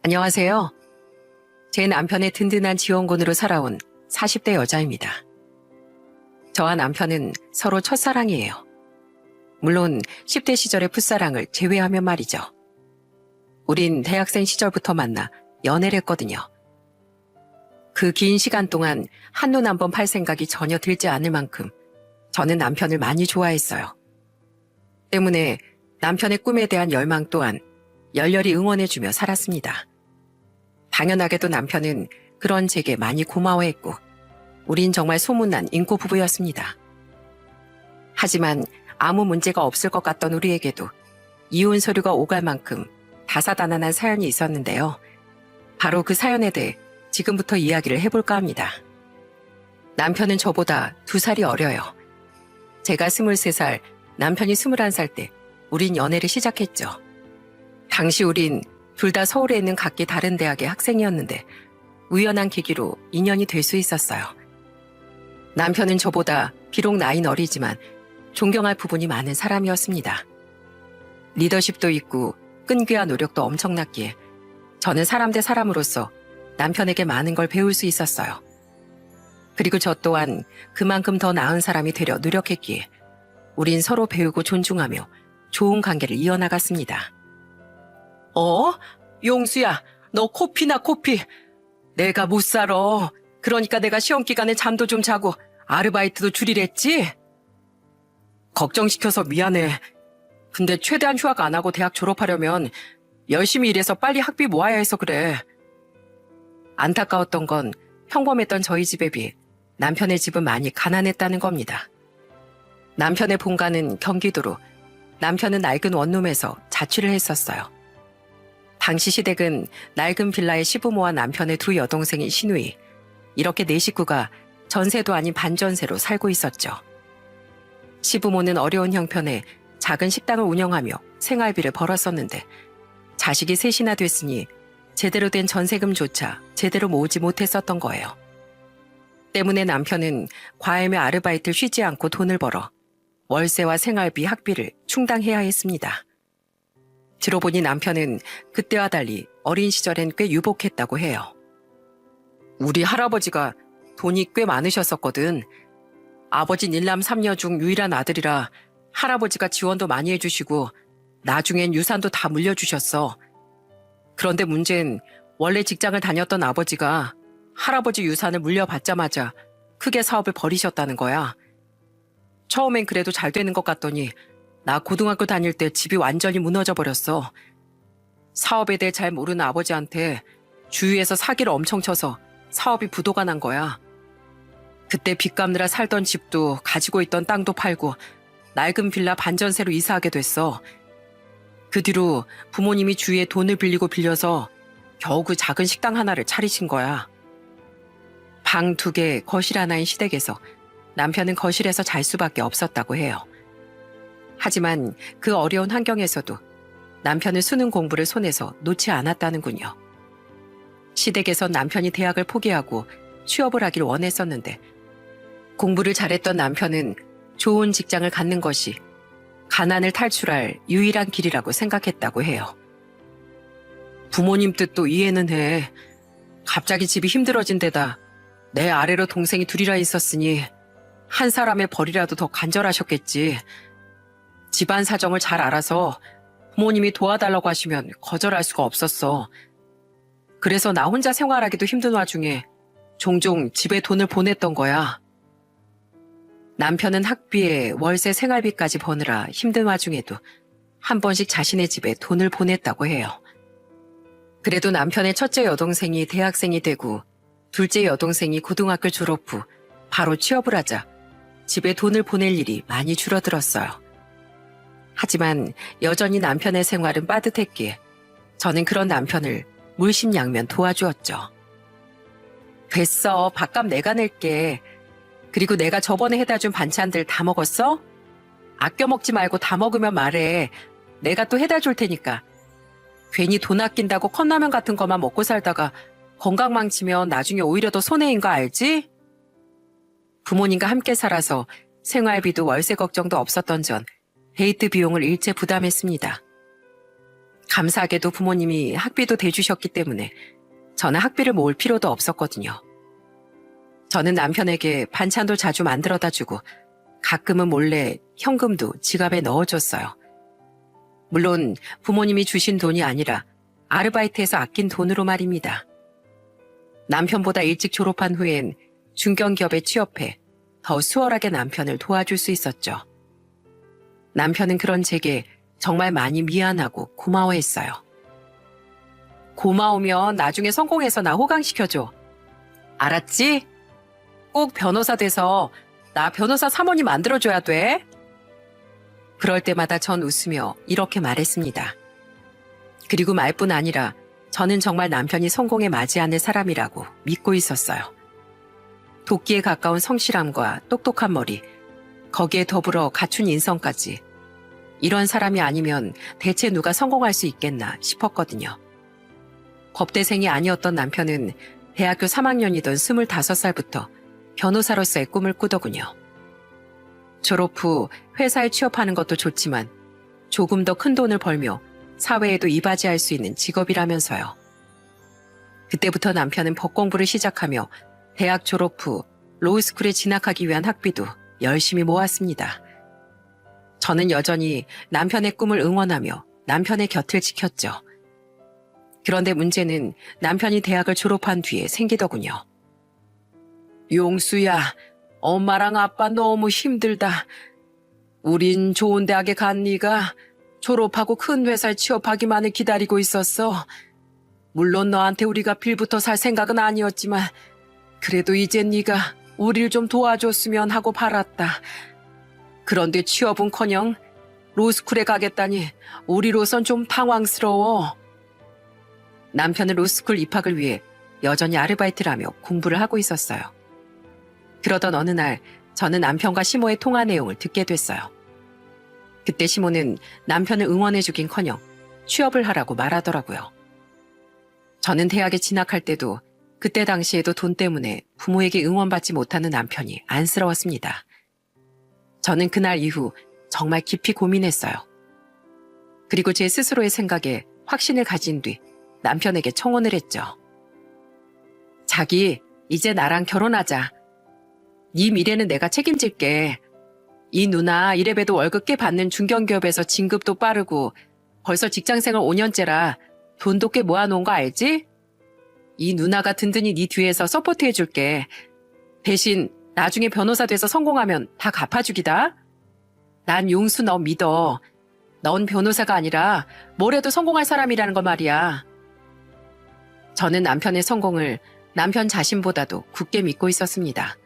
안녕하세요. 제 남편의 든든한 지원군으로 살아온 40대 여자입니다. 저와 남편은 서로 첫사랑이에요. 물론 10대 시절의 풋사랑을 제외하면 말이죠. 우린 대학생 시절부터 만나 연애를 했거든요. 그 긴 시간 동안 한눈 한번 팔 생각이 전혀 들지 않을 만큼 저는 남편을 많이 좋아했어요. 때문에 남편의 꿈에 대한 열망 또한 열렬히 응원해주며 살았습니다. 당연하게도 남편은 그런 제게 많이 고마워했고 우린 정말 소문난 인고 부부였습니다. 하지만 아무 문제가 없을 것 같던 우리에게도 이혼 서류가 오갈 만큼 다사다난한 사연이 있었는데요. 바로 그 사연에 대해 지금부터 이야기를 해볼까 합니다. 남편은 저보다 2살이 어려요. 제가 23살, 남편이 21살 때 우린 연애를 시작했죠. 당시 우린 둘 다 서울에 있는 각기 다른 대학의 학생이었는데 우연한 계기로 인연이 될 수 있었어요. 남편은 저보다 비록 나이는 어리지만 존경할 부분이 많은 사람이었습니다. 리더십도 있고 끈기와 노력도 엄청났기에 저는 사람 대 사람으로서 남편에게 많은 걸 배울 수 있었어요. 그리고 저 또한 그만큼 더 나은 사람이 되려 노력했기에 우린 서로 배우고 존중하며 좋은 관계를 이어나갔습니다. 용수야, 너 코피나 코피. 내가 못 살아. 그러니까 내가 시험 기간에 잠도 좀 자고 아르바이트도 줄이랬지? 걱정시켜서 미안해. 근데 최대한 휴학 안 하고 대학 졸업하려면 열심히 일해서 빨리 학비 모아야 해서 그래. 안타까웠던 건 평범했던 저희 집에 비해 남편의 집은 많이 가난했다는 겁니다. 남편의 본가는 경기도로 남편은 낡은 원룸에서 자취를 했었어요. 당시 시댁은 낡은 빌라의 시부모와 남편의 2 여동생인 시누이, 이렇게 4식구가 전세도 아닌 반전세로 살고 있었죠. 시부모는 어려운 형편에 작은 식당을 운영하며 생활비를 벌었었는데 자식이 3이나 됐으니 제대로 된 전세금조차 제대로 모으지 못했었던 거예요. 때문에 남편은 과외며 아르바이트를 쉬지 않고 돈을 벌어 월세와 생활비, 학비를 충당해야 했습니다. 들어보니 남편은 그때와 달리 어린 시절엔 꽤 유복했다고 해요. 우리 할아버지가 돈이 꽤 많으셨었거든. 아버진 1남 3녀 중 유일한 아들이라 할아버지가 지원도 많이 해주시고 나중엔 유산도 다 물려주셨어. 그런데 문제는 원래 직장을 다녔던 아버지가 할아버지 유산을 물려받자마자 크게 사업을 벌이셨다는 거야. 처음엔 그래도 잘 되는 것 같더니 나 고등학교 다닐 때 집이 완전히 무너져 버렸어. 사업에 대해 잘 모르는 아버지한테 주위에서 사기를 엄청 쳐서 사업이 부도가 난 거야. 그때 빚 갚느라 살던 집도 가지고 있던 땅도 팔고 낡은 빌라 반전세로 이사하게 됐어. 그 뒤로 부모님이 주위에 돈을 빌리고 빌려서 겨우 그 작은 식당 하나를 차리신 거야. 방 2개, 거실 하나인 시댁에서 남편은 거실에서 잘 수밖에 없었다고 해요. 하지만 그 어려운 환경에서도 남편은 수능 공부를 손에서 놓지 않았다는군요. 시댁에선 남편이 대학을 포기하고 취업을 하길 원했었는데 공부를 잘했던 남편은 좋은 직장을 갖는 것이 가난을 탈출할 유일한 길이라고 생각했다고 해요. 부모님 뜻도 이해는 해. 갑자기 집이 힘들어진 데다 내 아래로 동생이 2이나 있었으니 한 사람의 벌이라도 더 간절하셨겠지. 집안 사정을 잘 알아서 부모님이 도와달라고 하시면 거절할 수가 없었어. 그래서 나 혼자 생활하기도 힘든 와중에 종종 집에 돈을 보냈던 거야. 남편은 학비에 월세 생활비까지 버느라 힘든 와중에도 한 번씩 자신의 집에 돈을 보냈다고 해요. 그래도 남편의 첫째 여동생이 대학생이 되고 둘째 여동생이 고등학교 졸업 후 바로 취업을 하자 집에 돈을 보낼 일이 많이 줄어들었어요. 하지만 여전히 남편의 생활은 빠듯했기에 저는 그런 남편을 물심양면 도와주었죠. 됐어, 밥값 내가 낼게. 그리고 내가 저번에 해다 준 반찬들 다 먹었어? 아껴 먹지 말고 다 먹으면 말해. 내가 또 해다 줄 테니까. 괜히 돈 아낀다고 컵라면 같은 것만 먹고 살다가 건강 망치면 나중에 오히려 더 손해인 거 알지? 부모님과 함께 살아서 생활비도 월세 걱정도 없었던 전 데이트 비용을 일제 부담했습니다. 감사하게도 부모님이 학비도 대주셨기 때문에 저는 학비를 모을 필요도 없었거든요. 저는 남편에게 반찬도 자주 만들어다 주고 가끔은 몰래 현금도 지갑에 넣어줬어요. 물론 부모님이 주신 돈이 아니라 아르바이트에서 아낀 돈으로 말입니다. 남편보다 일찍 졸업한 후엔 중견기업에 취업해 더 수월하게 남편을 도와줄 수 있었죠. 남편은 그런 제게 정말 많이 미안하고 고마워했어요. 고마우면 나중에 성공해서 나 호강시켜줘. 알았지? 꼭 변호사 돼서 나 변호사 사모님 만들어줘야 돼. 그럴 때마다 전 웃으며 이렇게 말했습니다. 그리고 말뿐 아니라 저는 정말 남편이 성공에 맞지 않을 사람이라고 믿고 있었어요. 도끼에 가까운 성실함과 똑똑한 머리, 거기에 더불어 갖춘 인성까지. 이런 사람이 아니면 대체 누가 성공할 수 있겠나 싶었거든요. 법대생이 아니었던 남편은 대학교 3학년이던 25살부터 변호사로서의 꿈을 꾸더군요. 졸업 후 회사에 취업하는 것도 좋지만 조금 더 큰 돈을 벌며 사회에도 이바지할 수 있는 직업이라면서요. 그때부터 남편은 법 공부를 시작하며 대학 졸업 후 로우스쿨에 진학하기 위한 학비도 열심히 모았습니다. 저는 여전히 남편의 꿈을 응원하며 남편의 곁을 지켰죠. 그런데 문제는 남편이 대학을 졸업한 뒤에 생기더군요. 용수야, 엄마랑 아빠 너무 힘들다. 우린 좋은 대학에 간 네가 졸업하고 큰 회사에 취업하기만을 기다리고 있었어. 물론 너한테 우리가 빌부터 살 생각은 아니었지만 그래도 이제 네가 우릴 좀 도와줬으면 하고 바랐다. 그런데 취업은커녕 로스쿨에 가겠다니 우리로선 좀 당황스러워. 남편은 로스쿨 입학을 위해 여전히 아르바이트를 하며 공부를 하고 있었어요. 그러던 어느 날 저는 남편과 시모의 통화 내용을 듣게 됐어요. 그때 시모는 남편을 응원해주긴커녕 취업을 하라고 말하더라고요. 저는 대학에 진학할 때도 그때 당시에도 돈 때문에 부모에게 응원받지 못하는 남편이 안쓰러웠습니다. 저는 그날 이후 정말 깊이 고민했어요. 그리고 제 스스로의 생각에 확신을 가진 뒤 남편에게 청혼을 했죠. 자기, 이제 나랑 결혼하자. 네 미래는 내가 책임질게. 이 누나 이래봬도 월급 꽤 받는 중견기업에서 진급도 빠르고 벌써 직장생활 5년째라 돈도 꽤 모아놓은 거 알지? 이 누나가 든든히 네 뒤에서 서포트해줄게. 대신 나중에 변호사 돼서 성공하면 다 갚아주기다. 난 용수 너 믿어. 넌 변호사가 아니라 뭘 해도 성공할 사람이라는 거 말이야. 저는 남편의 성공을 남편 자신보다도 굳게 믿고 있었습니다.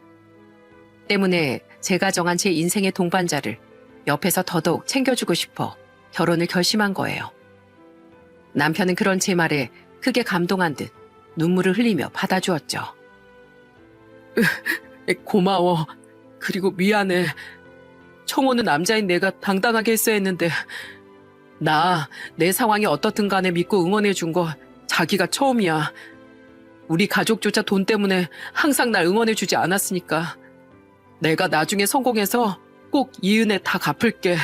때문에 제가 정한 제 인생의 동반자를 옆에서 더더욱 챙겨주고 싶어 결혼을 결심한 거예요. 남편은 그런 제 말에 크게 감동한 듯 눈물을 흘리며 받아주었죠. 고마워. 그리고 미안해. 청혼은 남자인 내가 당당하게 했어야 했는데 내 상황이 어떻든 간에 믿고 응원해준 거 자기가 처음이야. 우리 가족조차 돈 때문에 항상 날 응원해주지 않았으니까 내가 나중에 성공해서 꼭 이 은혜 다 갚을게.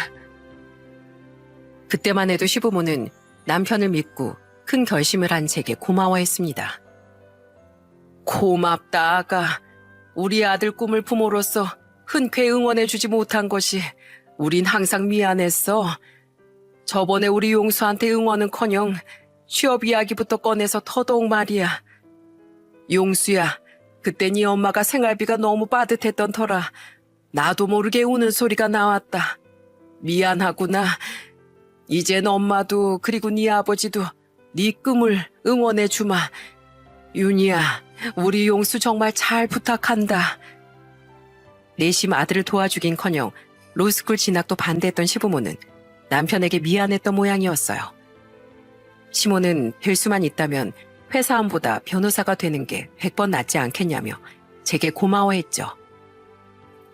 그때만 해도 시부모는 남편을 믿고 큰 결심을 한 제게 고마워했습니다. 고맙다, 아가. 우리 아들 꿈을 부모로서 흔쾌히 응원해주지 못한 것이 우린 항상 미안했어. 저번에 우리 용수한테 응원은커녕 취업 이야기부터 꺼내서 더더욱 말이야. 용수야, 그때 네 엄마가 생활비가 너무 빠듯했던 터라 나도 모르게 우는 소리가 나왔다. 미안하구나. 이젠 엄마도 그리고 네 아버지도 네 꿈을 응원해주마. 윤희야, 우리 용수 정말 잘 부탁한다. 내심 아들을 도와주긴커녕 로스쿨 진학도 반대했던 시부모는 남편에게 미안했던 모양이었어요. 시모는 될 수만 있다면 회사원보다 변호사가 되는 게 100번 낫지 않겠냐며 제게 고마워했죠.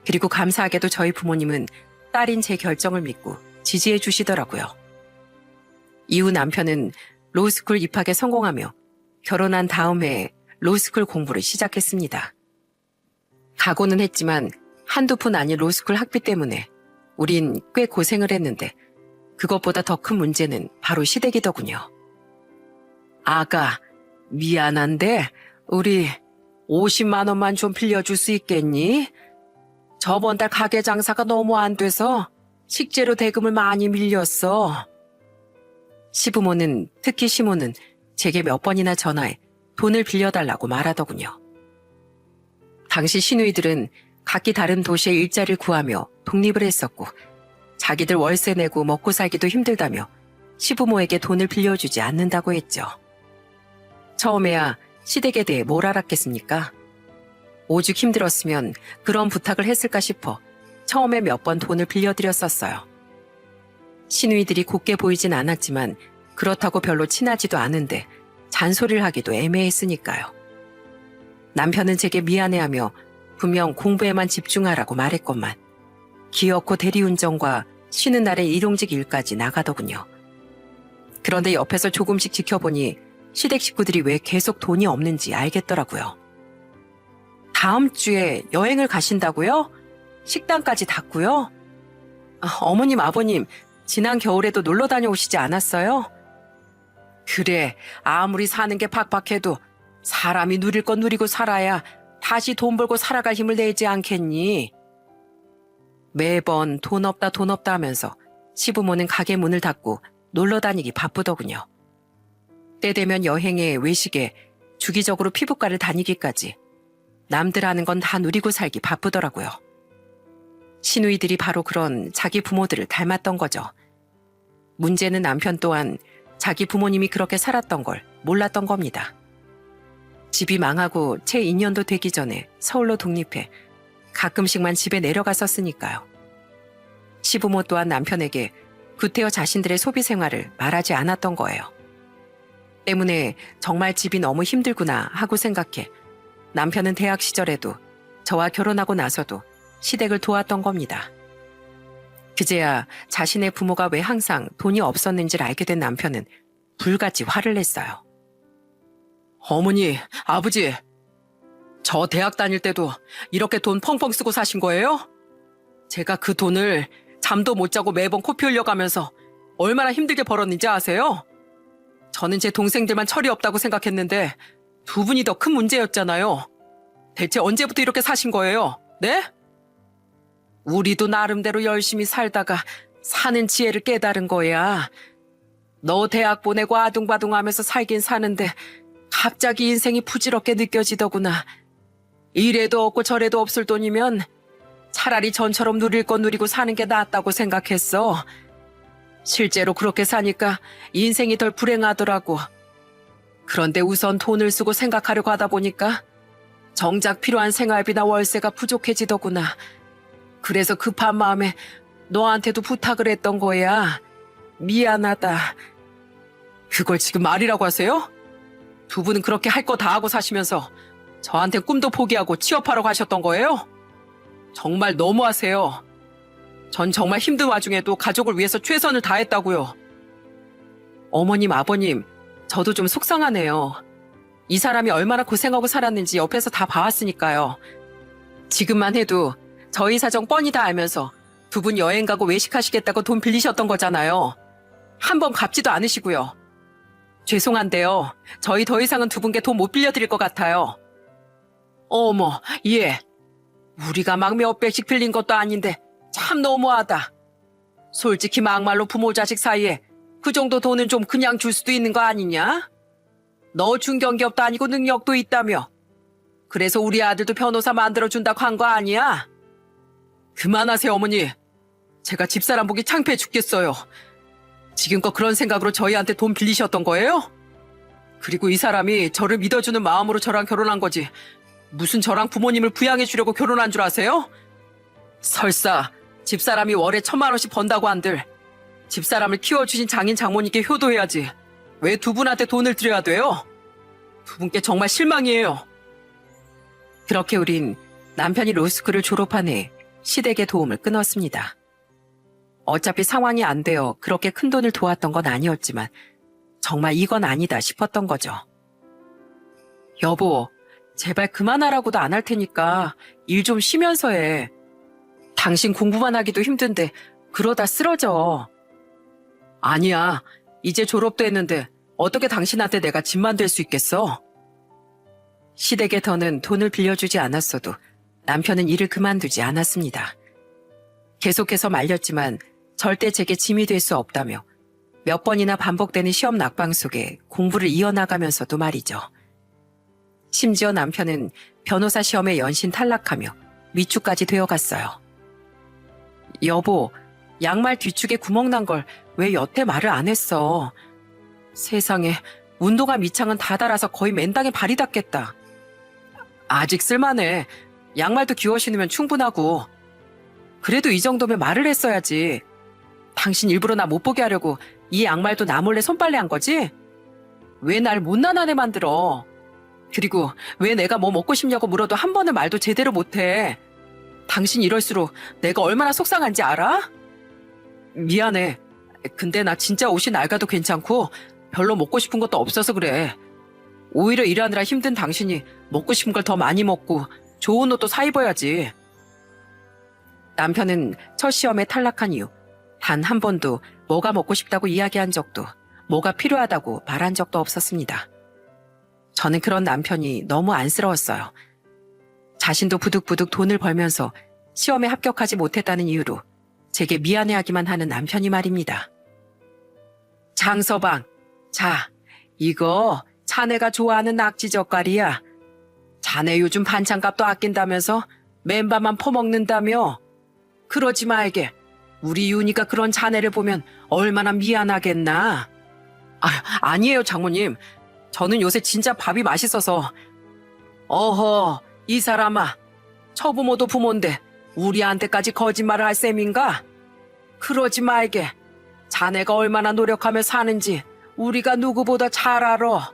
그리고 감사하게도 저희 부모님은 딸인 제 결정을 믿고 지지해 주시더라고요. 이후 남편은 로스쿨 입학에 성공하며 결혼한 다음 해에 로스쿨 공부를 시작했습니다. 각오는 했지만 한두 푼 아닌 로스쿨 학비 때문에 우린 꽤 고생을 했는데 그것보다 더 큰 문제는 바로 시댁이더군요. 아가, 미안한데 우리 50만 원만 좀 빌려줄 수 있겠니? 저번 달 가게 장사가 너무 안 돼서 식재료 대금을 많이 밀렸어. 시부모는, 특히 시모는 제게 몇 번이나 전화해 돈을 빌려달라고 말하더군요. 당시 시누이들은 각기 다른 도시에 일자리를 구하며 독립을 했었고 자기들 월세 내고 먹고 살기도 힘들다며 시부모에게 돈을 빌려주지 않는다고 했죠. 처음에야 시댁에 대해 뭘 알았겠습니까? 오죽 힘들었으면 그런 부탁을 했을까 싶어 처음에 몇 번 돈을 빌려드렸었어요. 시누이들이 곱게 보이진 않았지만 그렇다고 별로 친하지도 않은데 잔소리를 하기도 애매했으니까요. 남편은 제게 미안해하며 분명 공부에만 집중하라고 말했건만 기어코 대리운전과 쉬는 날에 일용직 일까지 나가더군요. 그런데 옆에서 조금씩 지켜보니 시댁 식구들이 왜 계속 돈이 없는지 알겠더라고요. 다음 주에 여행을 가신다고요? 식당까지 닫고요? 어머님, 아버님, 지난 겨울에도 놀러 다녀오시지 않았어요? 그래, 아무리 사는 게 팍팍해도 사람이 누릴 건 누리고 살아야 다시 돈 벌고 살아갈 힘을 내지 않겠니? 매번 돈 없다 하면서 시부모는 가게 문을 닫고 놀러 다니기 바쁘더군요. 때 되면 여행에 외식에 주기적으로 피부과를 다니기까지 남들 하는 건 다 누리고 살기 바쁘더라고요. 시누이들이 바로 그런 자기 부모들을 닮았던 거죠. 문제는 남편 또한 자기 부모님이 그렇게 살았던 걸 몰랐던 겁니다. 집이 망하고 채 2년도 되기 전에 서울로 독립해 가끔씩만 집에 내려갔었으니까요. 시부모 또한 남편에게 구태여 자신들의 소비 생활을 말하지 않았던 거예요. 때문에 정말 집이 너무 힘들구나 하고 생각해 남편은 대학 시절에도 저와 결혼하고 나서도 시댁을 도왔던 겁니다. 그제야 자신의 부모가 왜 항상 돈이 없었는지를 알게 된 남편은 불같이 화를 냈어요. 어머니, 아버지, 저 대학 다닐 때도 이렇게 돈 펑펑 쓰고 사신 거예요? 제가 그 돈을 잠도 못 자고 매번 코피 흘려가면서 얼마나 힘들게 벌었는지 아세요? 저는 제 동생들만 철이 없다고 생각했는데 두 분이 더 큰 문제였잖아요. 대체 언제부터 이렇게 사신 거예요? 네? 우리도 나름대로 열심히 살다가 사는 지혜를 깨달은 거야. 너 대학 보내고 아둥바둥하면서 살긴 사는데 갑자기 인생이 부질없게 느껴지더구나. 이래도 없고 저래도 없을 돈이면 차라리 전처럼 누릴 건 누리고 사는 게 낫다고 생각했어. 실제로 그렇게 사니까 인생이 덜 불행하더라고. 그런데 우선 돈을 쓰고 생각하려고 하다 보니까 정작 필요한 생활비나 월세가 부족해지더구나. 그래서 급한 마음에 너한테도 부탁을 했던 거야. 미안하다. 그걸 지금 말이라고 하세요? 두 분은 그렇게 할 거 다 하고 사시면서 저한테 꿈도 포기하고 취업하러 가셨던 거예요? 정말 너무하세요. 전 정말 힘든 와중에도 가족을 위해서 최선을 다했다고요. 어머님, 아버님, 저도 좀 속상하네요. 이 사람이 얼마나 고생하고 살았는지 옆에서 다 봐왔으니까요. 지금만 해도 저희 사정 뻔히 다 알면서 두 분 여행 가고 외식하시겠다고 돈 빌리셨던 거잖아요. 한 번 갚지도 않으시고요. 죄송한데요. 저희 더 이상은 두 분께 돈 못 빌려드릴 것 같아요. 어머, 예. 우리가 막 몇백씩 빌린 것도 아닌데 참 너무하다. 솔직히 막말로 부모 자식 사이에 그 정도 돈은 좀 그냥 줄 수도 있는 거 아니냐? 너 중견기업도 아니고 능력도 있다며. 그래서 우리 아들도 변호사 만들어준다고 한 거 아니야? 그만하세요, 어머니. 제가 집사람 보기 창피해 죽겠어요. 지금껏 그런 생각으로 저희한테 돈 빌리셨던 거예요? 그리고 이 사람이 저를 믿어주는 마음으로 저랑 결혼한 거지. 무슨 저랑 부모님을 부양해 주려고 결혼한 줄 아세요? 설사 집사람이 월에 1,000만 원씩 번다고 한들 집사람을 키워주신 장인 장모님께 효도해야지. 왜 두 분한테 돈을 드려야 돼요? 두 분께 정말 실망이에요. 그렇게 우린 남편이 로스쿨을 졸업한 해 시댁의 도움을 끊었습니다. 어차피 상황이 안 되어 그렇게 큰 돈을 도왔던 건 아니었지만 정말 이건 아니다 싶었던 거죠. 여보, 제발 그만하라고도 안 할 테니까 일 좀 쉬면서 해. 당신 공부만 하기도 힘든데 그러다 쓰러져. 아니야. 이제 졸업도 했는데 어떻게 당신한테 내가 집만 될 수 있겠어? 시댁에 더는 돈을 빌려주지 않았어도 남편은 일을 그만두지 않았습니다. 계속해서 말렸지만 절대 제게 짐이 될 수 없다며 몇 번이나 반복되는 시험 낙방 속에 공부를 이어나가면서도 말이죠. 심지어 남편은 변호사 시험에 연신 탈락하며 위축까지 되어갔어요. 여보, 양말 뒤축에 구멍 난 걸 왜 여태 말을 안 했어? 세상에, 운동화 밑창은 다 달아서 거의 맨땅에 발이 닿겠다. 아직 쓸만해. 양말도 기워 신으면 충분하고. 그래도 이 정도면 말을 했어야지. 당신 일부러 나 못 보게 하려고 이 양말도 나 몰래 손빨래 한 거지? 왜 날 못난한 애 만들어? 그리고 왜 내가 뭐 먹고 싶냐고 물어도 한 번은 말도 제대로 못해. 당신 이럴수록 내가 얼마나 속상한지 알아? 미안해. 근데 나 진짜 옷이 낡아도 괜찮고 별로 먹고 싶은 것도 없어서 그래. 오히려 일하느라 힘든 당신이 먹고 싶은 걸 더 많이 먹고 좋은 옷도 사 입어야지. 남편은 첫 시험에 탈락한 이후 단 한 번도 뭐가 먹고 싶다고 이야기한 적도 뭐가 필요하다고 말한 적도 없었습니다. 저는 그런 남편이 너무 안쓰러웠어요. 자신도 부득부득 돈을 벌면서 시험에 합격하지 못했다는 이유로 제게 미안해하기만 하는 남편이 말입니다. 장서방, 자, 이거 자네가 좋아하는 낙지젓갈이야. 자네 요즘 반찬값도 아낀다면서 맨밥만 퍼먹는다며. 그러지 말게. 우리 윤희가 그런 자네를 보면 얼마나 미안하겠나. 아니에요, 장모님. 저는 요새 진짜 밥이 맛있어서. 어허, 이 사람아. 처부모도 부모인데 우리한테까지 거짓말을 할 셈인가? 그러지 말게. 자네가 얼마나 노력하며 사는지 우리가 누구보다 잘 알아.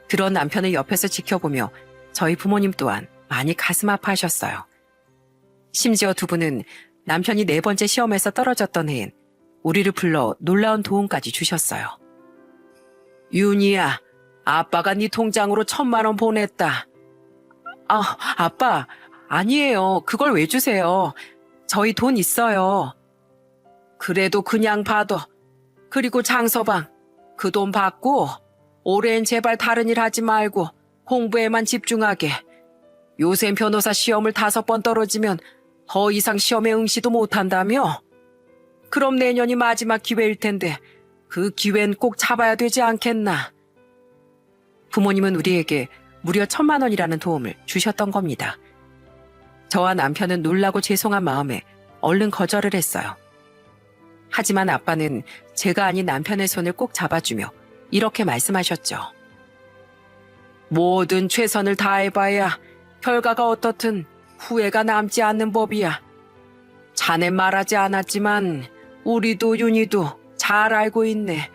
그런 남편을 옆에서 지켜보며 저희 부모님 또한 많이 가슴 아파하셨어요. 심지어 두 분은 남편이 4번째 시험에서 떨어졌던 해엔 우리를 불러 놀라운 도움까지 주셨어요. 윤희야, 아빠가 네 통장으로 1,000만 원 보냈다. 아빠, 아니에요. 그걸 왜 주세요? 저희 돈 있어요. 그래도 그냥 봐도. 그리고 장서방, 그 돈 받고 올해엔 제발 다른 일 하지 말고 공부에만 집중하게. 요새 변호사 시험을 5번 떨어지면 더 이상 시험에 응시도 못한다며? 그럼 내년이 마지막 기회일 텐데 그 기회는 꼭 잡아야 되지 않겠나? 부모님은 우리에게 무려 1,000만 원이라는 도움을 주셨던 겁니다. 저와 남편은 놀라고 죄송한 마음에 얼른 거절을 했어요. 하지만 아빠는 제가 아닌 남편의 손을 꼭 잡아주며 이렇게 말씀하셨죠. 뭐든 최선을 다해봐야 결과가 어떻든 후회가 남지 않는 법이야. 자네 말하지 않았지만 우리도 윤희도 잘 알고 있네.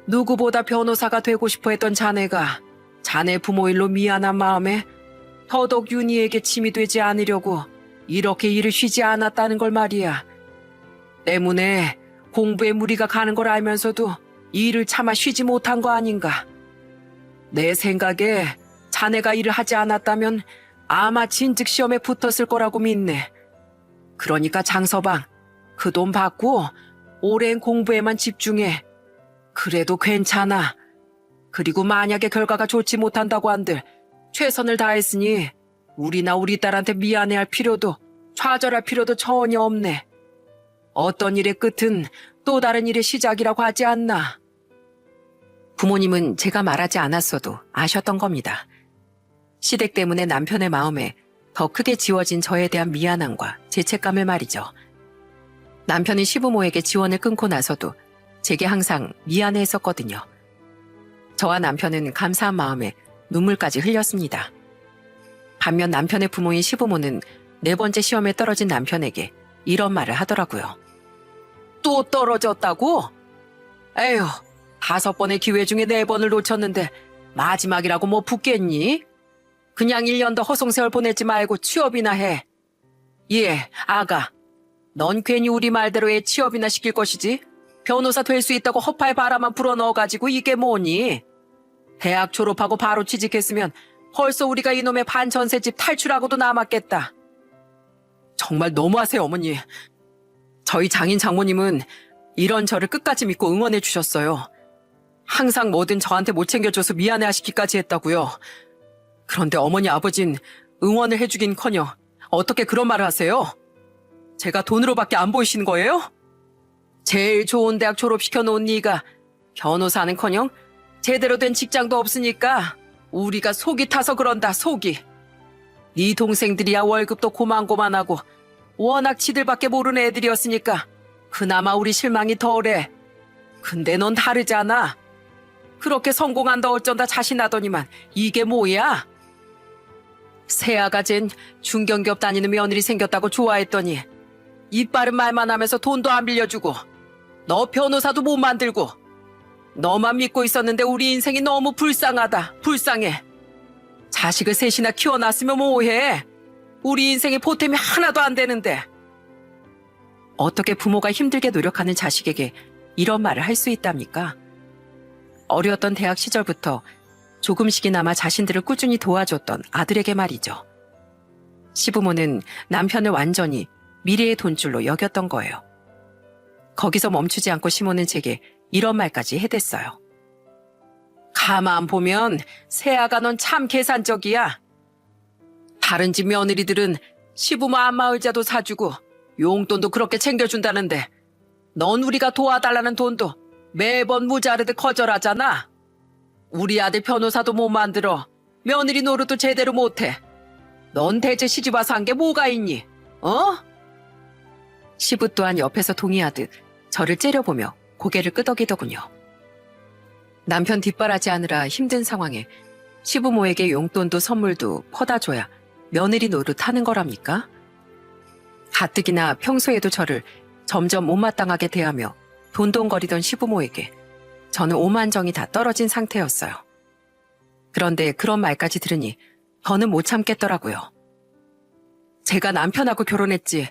누구보다 변호사가 되고 싶어 했던 자네가 자네 부모 일로 미안한 마음에 더더욱 윤희에게 침이 되지 않으려고 이렇게 일을 쉬지 않았다는 걸 말이야. 때문에 공부에 무리가 가는 걸 알면서도 일을 참아 쉬지 못한 거 아닌가. 내 생각에 자네가 일을 하지 않았다면 아마 진즉 시험에 붙었을 거라고 믿네. 그러니까 장서방, 그 돈 받고 오랜 공부에만 집중해. 그래도 괜찮아. 그리고 만약에 결과가 좋지 못한다고 한들 최선을 다했으니 우리나 우리 딸한테 미안해할 필요도 좌절할 필요도 전혀 없네. 어떤 일의 끝은 또 다른 일의 시작이라고 하지 않나. 부모님은 제가 말하지 않았어도 아셨던 겁니다. 시댁 때문에 남편의 마음에 더 크게 지워진 저에 대한 미안함과 죄책감을 말이죠. 남편이 시부모에게 지원을 끊고 나서도 제게 항상 미안해했었거든요. 저와 남편은 감사한 마음에 눈물까지 흘렸습니다. 반면 남편의 부모인 시부모는 4번째 시험에 떨어진 남편에게 이런 말을 하더라고요. 또 떨어졌다고? 에휴, 5번의 기회 중에 4번을 놓쳤는데 마지막이라고 뭐 붙겠니? 그냥 1년 더 허송세월 보내지 말고 취업이나 해. 예, 아가. 넌 괜히 우리 말대로 애 취업이나 시킬 것이지. 변호사 될 수 있다고 허파에 바라만 불어넣어가지고 이게 뭐니? 대학 졸업하고 바로 취직했으면 벌써 우리가 이놈의 반전세집 탈출하고도 남았겠다. 정말 너무하세요, 어머니. 저희 장인 장모님은 이런 저를 끝까지 믿고 응원해 주셨어요. 항상 뭐든 저한테 못 챙겨줘서 미안해하시기까지 했다고요. 그런데 어머니 아버진 응원을 해주긴커녕 어떻게 그런 말을 하세요? 제가 돈으로밖에 안 보이시는 거예요? 제일 좋은 대학 졸업시켜놓은 네가 변호사는커녕 제대로 된 직장도 없으니까 우리가 속이 타서 그런다, 속이. 네 동생들이야 월급도 고만고만하고 워낙 지들밖에 모르는 애들이었으니까 그나마 우리 실망이 덜해. 근데 넌 다르잖아. 그렇게 성공한다 어쩐다 자신하더니만 이게 뭐야? 세아가 쟨 중견기업 다니는 며느리 생겼다고 좋아했더니 입 바른 말만 하면서 돈도 안 빌려주고 너 변호사도 못 만들고 너만 믿고 있었는데 우리 인생이 너무 불쌍하다. 불쌍해. 자식을 셋이나 키워놨으면 뭐해. 우리 인생에 보탬이 하나도 안 되는데. 어떻게 부모가 힘들게 노력하는 자식에게 이런 말을 할 수 있답니까? 어려웠던 대학 시절부터 조금씩이나마 자신들을 꾸준히 도와줬던 아들에게 말이죠. 시부모는 남편을 완전히 미래의 돈줄로 여겼던 거예요. 거기서 멈추지 않고 시모는 제게 이런 말까지 해댔어요. 가만 보면 세아가 넌 참 계산적이야. 다른 집 며느리들은 시부모 안마의자도 사주고 용돈도 그렇게 챙겨준다는데 넌 우리가 도와달라는 돈도 매번 모자르듯 거절하잖아. 우리 아들 변호사도 못 만들어. 며느리 노릇도 제대로 못해. 넌 대체 시집 와서 한 게 뭐가 있니? 어? 시부 또한 옆에서 동의하듯 저를 째려보며 고개를 끄덕이더군요. 남편 뒷바라지하느라 힘든 상황에 시부모에게 용돈도 선물도 퍼다 줘야 며느리 노릇하는 거랍니까? 가뜩이나 평소에도 저를 점점 못마땅하게 대하며 돈돈거리던 시부모에게 저는 오만정이 다 떨어진 상태였어요. 그런데 그런 말까지 들으니 더는 못 참겠더라고요. 제가 남편하고 결혼했지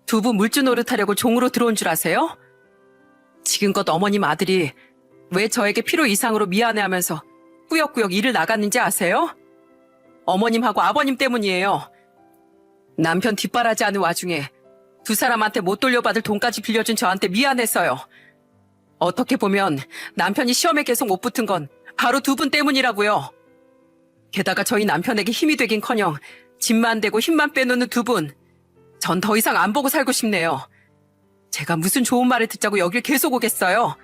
두 분 물주 노릇하려고 종으로 들어온 줄 아세요? 지금껏 어머님 아들이 왜 저에게 필요 이상으로 미안해하면서 꾸역꾸역 일을 나갔는지 아세요? 어머님하고 아버님 때문이에요. 남편 뒷바라지하는 와중에 두 사람한테 못 돌려받을 돈까지 빌려준 저한테 미안해서요. 어떻게 보면 남편이 시험에 계속 못 붙은 건 바로 두 분 때문이라고요. 게다가 저희 남편에게 힘이 되긴커녕 집만 대고 힘만 빼놓는 두 분. 전 더 이상 안 보고 살고 싶네요. 제가 무슨 좋은 말을 듣자고 여길 계속 오겠어요.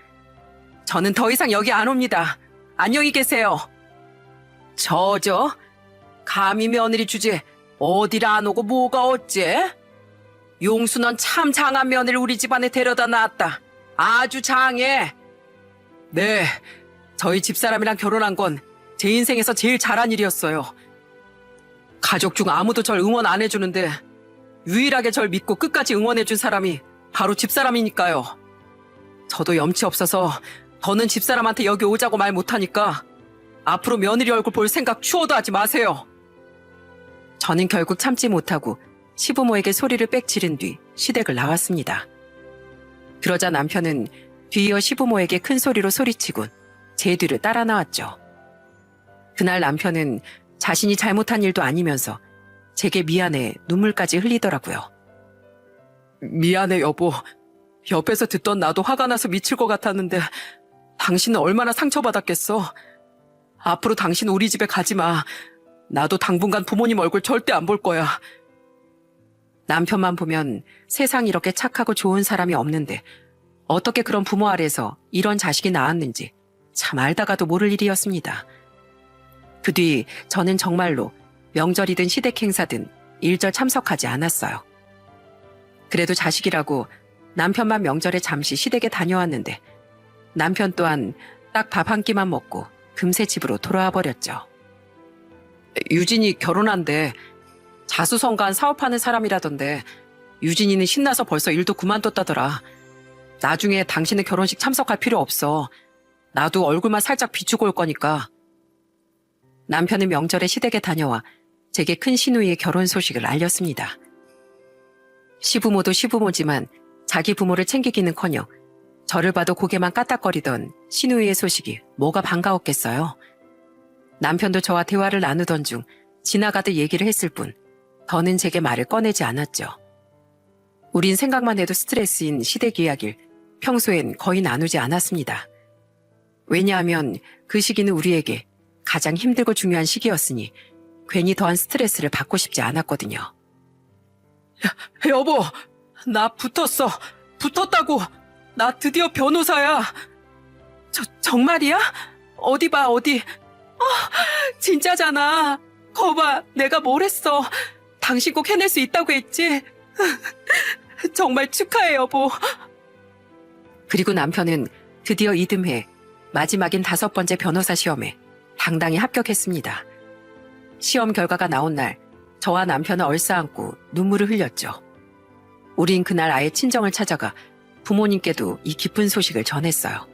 저는 더 이상 여기 안 옵니다. 안녕히 계세요. 감히 며느리 주제 어디를 안 오고 뭐가 어째? 용수 넌 참 장한 며느리를 우리 집안에 데려다 놨다. 아주 장해. 네, 저희 집사람이랑 결혼한 건 제 인생에서 제일 잘한 일이었어요. 가족 중 아무도 절 응원 안 해주는데 유일하게 절 믿고 끝까지 응원해준 사람이 바로 집사람이니까요. 저도 염치 없어서 더는 집사람한테 여기 오자고 말 못하니까 앞으로 며느리 얼굴 볼 생각 추워도 하지 마세요. 저는 결국 참지 못하고 시부모에게 소리를 빽 지른 뒤 시댁을 나왔습니다. 그러자 남편은 뒤이어 시부모에게 큰 소리로 소리치곤 제 뒤를 따라 나왔죠. 그날 남편은 자신이 잘못한 일도 아니면서 제게 미안해 눈물까지 흘리더라고요. 미안해 여보. 옆에서 듣던 나도 화가 나서 미칠 것 같았는데 당신은 얼마나 상처받았겠어. 앞으로 당신 우리 집에 가지 마. 나도 당분간 부모님 얼굴 절대 안 볼 거야. 남편만 보면 세상 이렇게 착하고 좋은 사람이 없는데 어떻게 그런 부모 아래서 이런 자식이 낳았는지 참 알다가도 모를 일이었습니다. 그 뒤 저는 정말로 명절이든 시댁 행사든 일절 참석하지 않았어요. 그래도 자식이라고 남편만 명절에 잠시 시댁에 다녀왔는데 남편 또한 딱 밥 한 끼만 먹고 금세 집으로 돌아와 버렸죠. 유진이 결혼한대. 자수성가한 사업하는 사람이라던데 유진이는 신나서 벌써 일도 그만뒀다더라. 나중에 당신은 결혼식 참석할 필요 없어. 나도 얼굴만 살짝 비추고 올 거니까. 남편은 명절에 시댁에 다녀와 제게 큰 시누이의 결혼 소식을 알렸습니다. 시부모도 시부모지만 자기 부모를 챙기기는커녕 저를 봐도 고개만 까딱거리던 시누이의 소식이 뭐가 반가웠겠어요. 남편도 저와 대화를 나누던 중 지나가듯 얘기를 했을 뿐 더는 제게 말을 꺼내지 않았죠. 우린 생각만 해도 스트레스인 시댁 이야기를 평소엔 거의 나누지 않았습니다. 왜냐하면 그 시기는 우리에게 가장 힘들고 중요한 시기였으니 괜히 더한 스트레스를 받고 싶지 않았거든요. 여보, 나 붙었어. 붙었다고. 나 드디어 변호사야. 정말이야? 어디 봐, 어디. 진짜잖아. 거봐, 내가 뭘 했어. 당신 꼭 해낼 수 있다고 했지? 정말 축하해, 여보. 그리고 남편은 드디어 이듬해 마지막인 5번째 변호사 시험에 당당히 합격했습니다. 시험 결과가 나온 날 저와 남편은 얼싸안고 눈물을 흘렸죠. 우린 그날 아예 친정을 찾아가 부모님께도 이 기쁜 소식을 전했어요.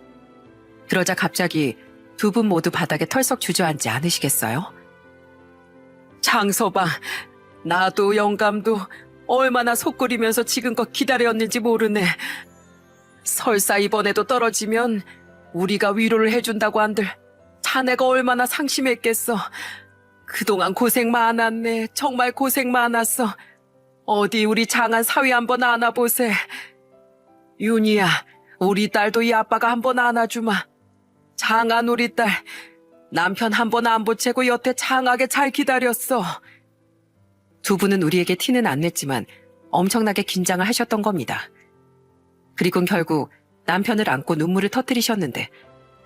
그러자 갑자기 두 분 모두 바닥에 털썩 주저앉지 않으시겠어요? 장서방, 나도 영감도 얼마나 속끓이면서 지금껏 기다렸는지 모르네. 설사 이번에도 떨어지면 우리가 위로를 해준다고 한들 자네가 얼마나 상심했겠어. 그동안 고생 많았네. 정말 고생 많았어. 어디 우리 장한 사위 한번 안아보세. 윤희야, 우리 딸도 이 아빠가 한번 안아주마. 장한 우리 딸, 남편 한번 안 보채고 여태 장하게 잘 기다렸어. 두 분은 우리에게 티는 안 냈지만 엄청나게 긴장을 하셨던 겁니다. 그리곤 결국 남편을 안고 눈물을 터뜨리셨는데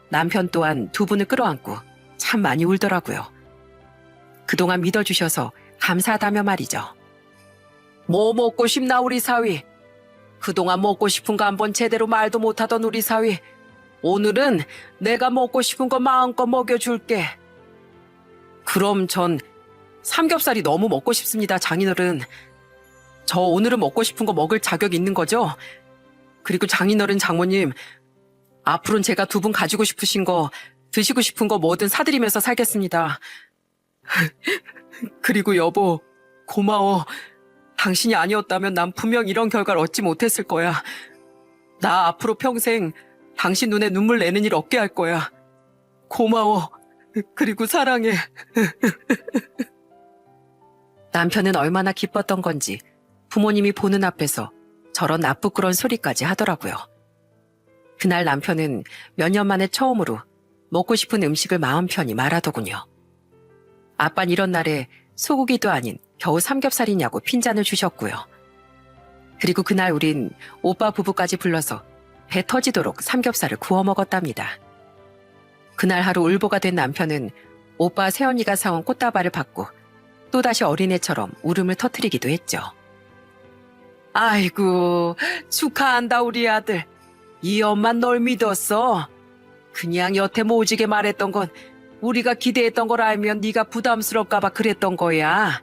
남편 또한 두 분을 끌어안고 참 많이 울더라고요. 그동안 믿어주셔서 감사하다며 말이죠. 뭐 먹고 싶나 우리 사위? 그동안 먹고 싶은 거 한번 제대로 말도 못하던 우리 사위. 오늘은 내가 먹고 싶은 거 마음껏 먹여줄게. 그럼 전 삼겹살이 너무 먹고 싶습니다, 장인어른. 저 오늘은 먹고 싶은 거 먹을 자격 있는 거죠? 그리고 장인어른, 장모님, 앞으로는 제가 두 분 가지고 싶으신 거, 드시고 싶은 거 뭐든 사드리면서 살겠습니다. 그리고 여보, 고마워. 당신이 아니었다면 난 분명 이런 결과를 얻지 못했을 거야. 나 앞으로 평생 당신 눈에 눈물 내는 일 없게 할 거야. 고마워. 그리고 사랑해. 남편은 얼마나 기뻤던 건지 부모님이 보는 앞에서 저런 나쁘끄러운 소리까지 하더라고요. 그날 남편은 몇 년 만에 처음으로 먹고 싶은 음식을 마음 편히 말하더군요. 아빤 이런 날에 소고기도 아닌 겨우 삼겹살이냐고 핀잔을 주셨고요. 그리고 그날 우린 오빠 부부까지 불러서 배 터지도록 삼겹살을 구워 먹었답니다. 그날 하루 울보가 된 남편은 오빠 새언니가 사온 꽃다발을 받고 또다시 어린애처럼 울음을 터뜨리기도 했죠. 아이고, 축하한다 우리 아들. 이 엄만 널 믿었어. 그냥 여태 모지게 말했던 건 우리가 기대했던 걸 알면 네가 부담스러울까 봐 그랬던 거야.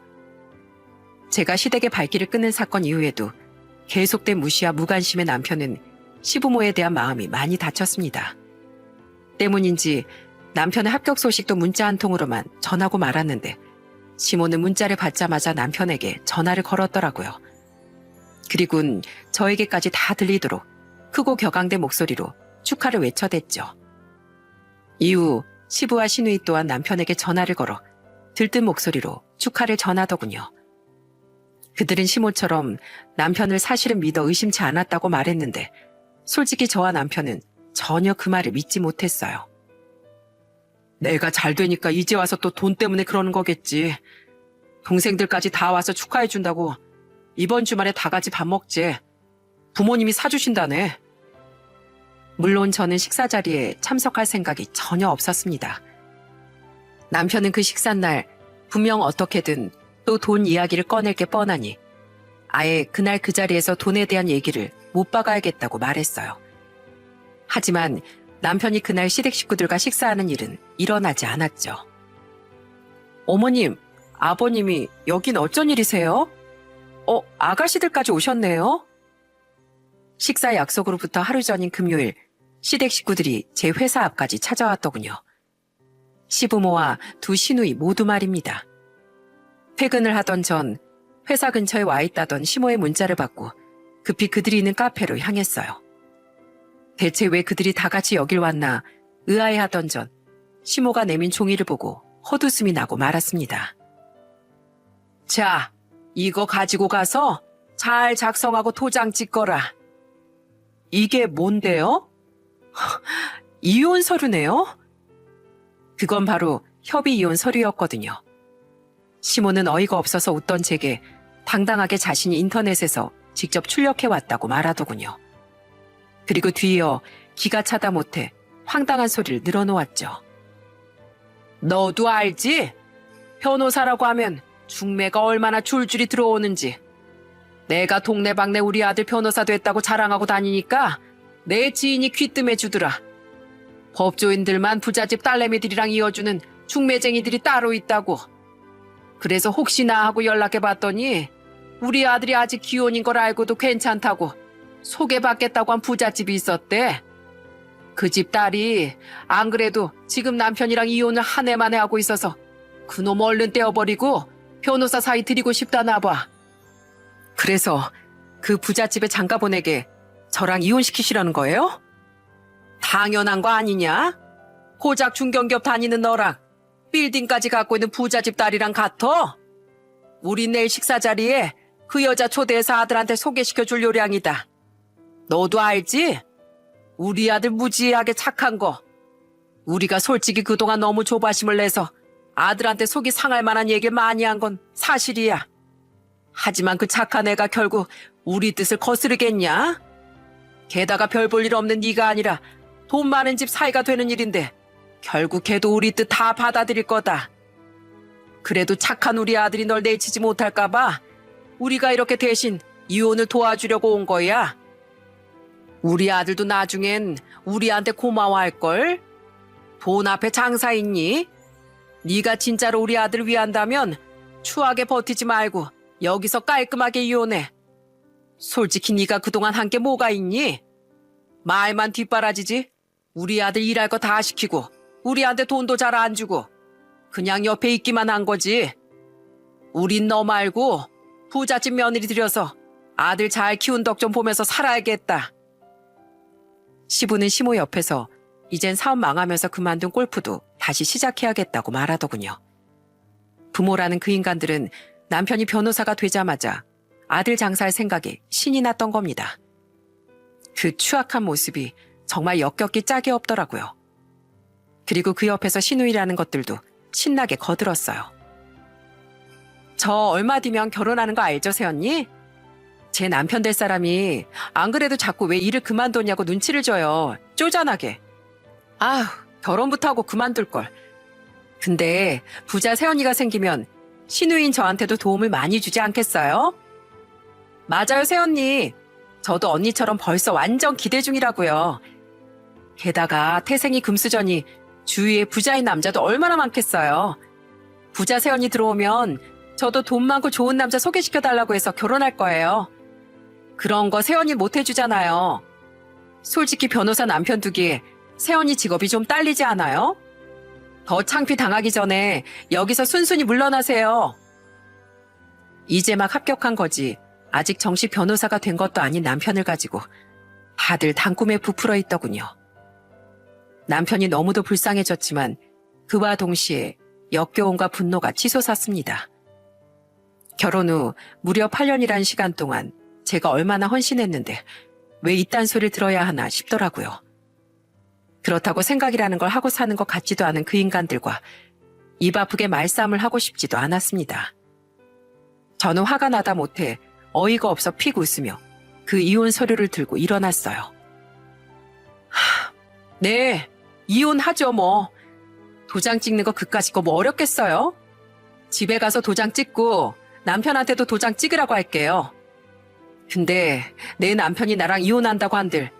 제가 시댁의 발길을 끊은 사건 이후에도 계속된 무시와 무관심의 남편은 시부모에 대한 마음이 많이 다쳤습니다. 때문인지 남편의 합격 소식도 문자 한 통으로만 전하고 말았는데 시모는 문자를 받자마자 남편에게 전화를 걸었더라고요. 그리곤 저에게까지 다 들리도록 크고 격앙된 목소리로 축하를 외쳐댔죠. 이후 시부와 시누이 또한 남편에게 전화를 걸어 들뜬 목소리로 축하를 전하더군요. 그들은 시모처럼 남편을 사실은 믿어 의심치 않았다고 말했는데 솔직히 저와 남편은 전혀 그 말을 믿지 못했어요. 내가 잘 되니까 이제 와서 또 돈 때문에 그러는 거겠지. 동생들까지 다 와서 축하해준다고 이번 주말에 다 같이 밥 먹지. 부모님이 사주신다네. 물론 저는 식사 자리에 참석할 생각이 전혀 없었습니다. 남편은 그 식사날 분명 어떻게든 또 돈 이야기를 꺼낼 게 뻔하니 아예 그날 그 자리에서 돈에 대한 얘기를 못 박아야겠다고 말했어요. 하지만 남편이 그날 시댁 식구들과 식사하는 일은 일어나지 않았죠. 어머님, 아버님이 여긴 어쩐 일이세요? 아가씨들까지 오셨네요? 식사 약속으로부터 하루 전인 금요일 시댁 식구들이 제 회사 앞까지 찾아왔더군요. 시부모와 두 시누이 모두 말입니다. 퇴근을 하던 전 회사 근처에 와 있다던 시모의 문자를 받고 급히 그들이 있는 카페로 향했어요. 대체 왜 그들이 다 같이 여길 왔나 의아해하던 전 시모가 내민 종이를 보고 헛웃음이 나고 말았습니다. 자, 이거 가지고 가서 잘 작성하고 도장 찍거라. 이게 뭔데요? 이혼 서류네요? 그건 바로 협의 이혼 서류였거든요. 시모는 어이가 없어서 웃던 제게 당당하게 자신이 인터넷에서 직접 출력해왔다고 말하더군요. 그리고 뒤이어 기가 차다 못해 황당한 소리를 늘어놓았죠. 너도 알지? 변호사라고 하면 중매가 얼마나 줄줄이 들어오는지. 내가 동네방네 우리 아들 변호사 됐다고 자랑하고 다니니까 내 지인이 귀뜸해주더라. 법조인들만 부잣집 딸내미들이랑 이어주는 중매쟁이들이 따로 있다고. 그래서 혹시나 하고 연락해봤더니 우리 아들이 아직 기혼인 걸 알고도 괜찮다고 소개받겠다고 한 부잣집이 있었대. 그 집 딸이 안 그래도 지금 남편이랑 이혼을 한 해 만에 하고 있어서 그놈 얼른 떼어버리고 변호사 사이 들이고 싶다나 봐. 그래서 그 부잣집에 장가보내게 저랑 이혼시키시라는 거예요? 당연한 거 아니냐? 고작 중견기업 다니는 너랑 빌딩까지 갖고 있는 부잣집 딸이랑 같아? 우리 내일 식사 자리에 그 여자 초대해서 아들한테 소개시켜줄 요량이다. 너도 알지? 우리 아들 무지하게 착한 거. 우리가 솔직히 그동안 너무 조바심을 내서 아들한테 속이 상할 만한 얘기를 많이 한 건 사실이야. 하지만 그 착한 애가 결국 우리 뜻을 거스르겠냐? 게다가 별 볼 일 없는 네가 아니라 돈 많은 집 사이가 되는 일인데 결국 걔도 우리 뜻 다 받아들일 거다. 그래도 착한 우리 아들이 널 내치지 못할까 봐 우리가 이렇게 대신 이혼을 도와주려고 온 거야. 우리 아들도 나중엔 우리한테 고마워할걸? 돈 앞에 장사 있니? 네가 진짜로 우리 아들을 위한다면 추하게 버티지 말고 여기서 깔끔하게 이혼해. 솔직히 네가 그동안 한 게 뭐가 있니? 말만 뒷바라지지. 우리 아들 일할 거 다 시키고 우리한테 돈도 잘 안 주고 그냥 옆에 있기만 한 거지. 우린 너 말고 부잣집 며느리 들여서 아들 잘 키운 덕 좀 보면서 살아야겠다. 시부는 시모 옆에서 이젠 사업 망하면서 그만둔 골프도 다시 시작해야겠다고 말하더군요. 부모라는 그 인간들은 남편이 변호사가 되자마자 아들 장사할 생각에 신이 났던 겁니다. 그 추악한 모습이 정말 역겹기 짝이 없더라고요. 그리고 그 옆에서 시누이라는 것들도 신나게 거들었어요. 저 얼마 뒤면 결혼하는 거 알죠, 새언니? 제 남편 될 사람이 안 그래도 자꾸 왜 일을 그만뒀냐고 눈치를 줘요. 쪼잔하게. 아휴, 결혼부터 하고 그만둘걸. 근데 부자 새언니가 생기면 시누이인 저한테도 도움을 많이 주지 않겠어요? 맞아요, 새언니. 저도 언니처럼 벌써 완전 기대 중이라고요. 게다가 태생이 금수저니 주위에 부자인 남자도 얼마나 많겠어요. 부자 새언니 들어오면 저도 돈 많고 좋은 남자 소개시켜달라고 해서 결혼할 거예요. 그런 거 새언니 못 해주잖아요. 솔직히 변호사 남편 두기에 새언니 직업이 좀 딸리지 않아요? 더 창피 당하기 전에 여기서 순순히 물러나세요. 이제 막 합격한 거지 아직 정식 변호사가 된 것도 아닌 남편을 가지고 다들 단꿈에 부풀어 있더군요. 남편이 너무도 불쌍해졌지만 그와 동시에 역겨움과 분노가 치솟았습니다. 결혼 후 무려 8년이란 시간 동안 제가 얼마나 헌신했는데 왜 이딴 소리를 들어야 하나 싶더라고요. 그렇다고 생각이라는 걸 하고 사는 것 같지도 않은 그 인간들과 입 아프게 말싸움을 하고 싶지도 않았습니다. 저는 화가 나다 못해 어이가 없어 픽 웃으며 그 이혼 서류를 들고 일어났어요. 네, 이혼하죠 뭐. 도장 찍는 거 그까짓 거 뭐 어렵겠어요? 집에 가서 도장 찍고 남편한테도 도장 찍으라고 할게요. 근데 내 남편이 나랑 이혼한다고 한들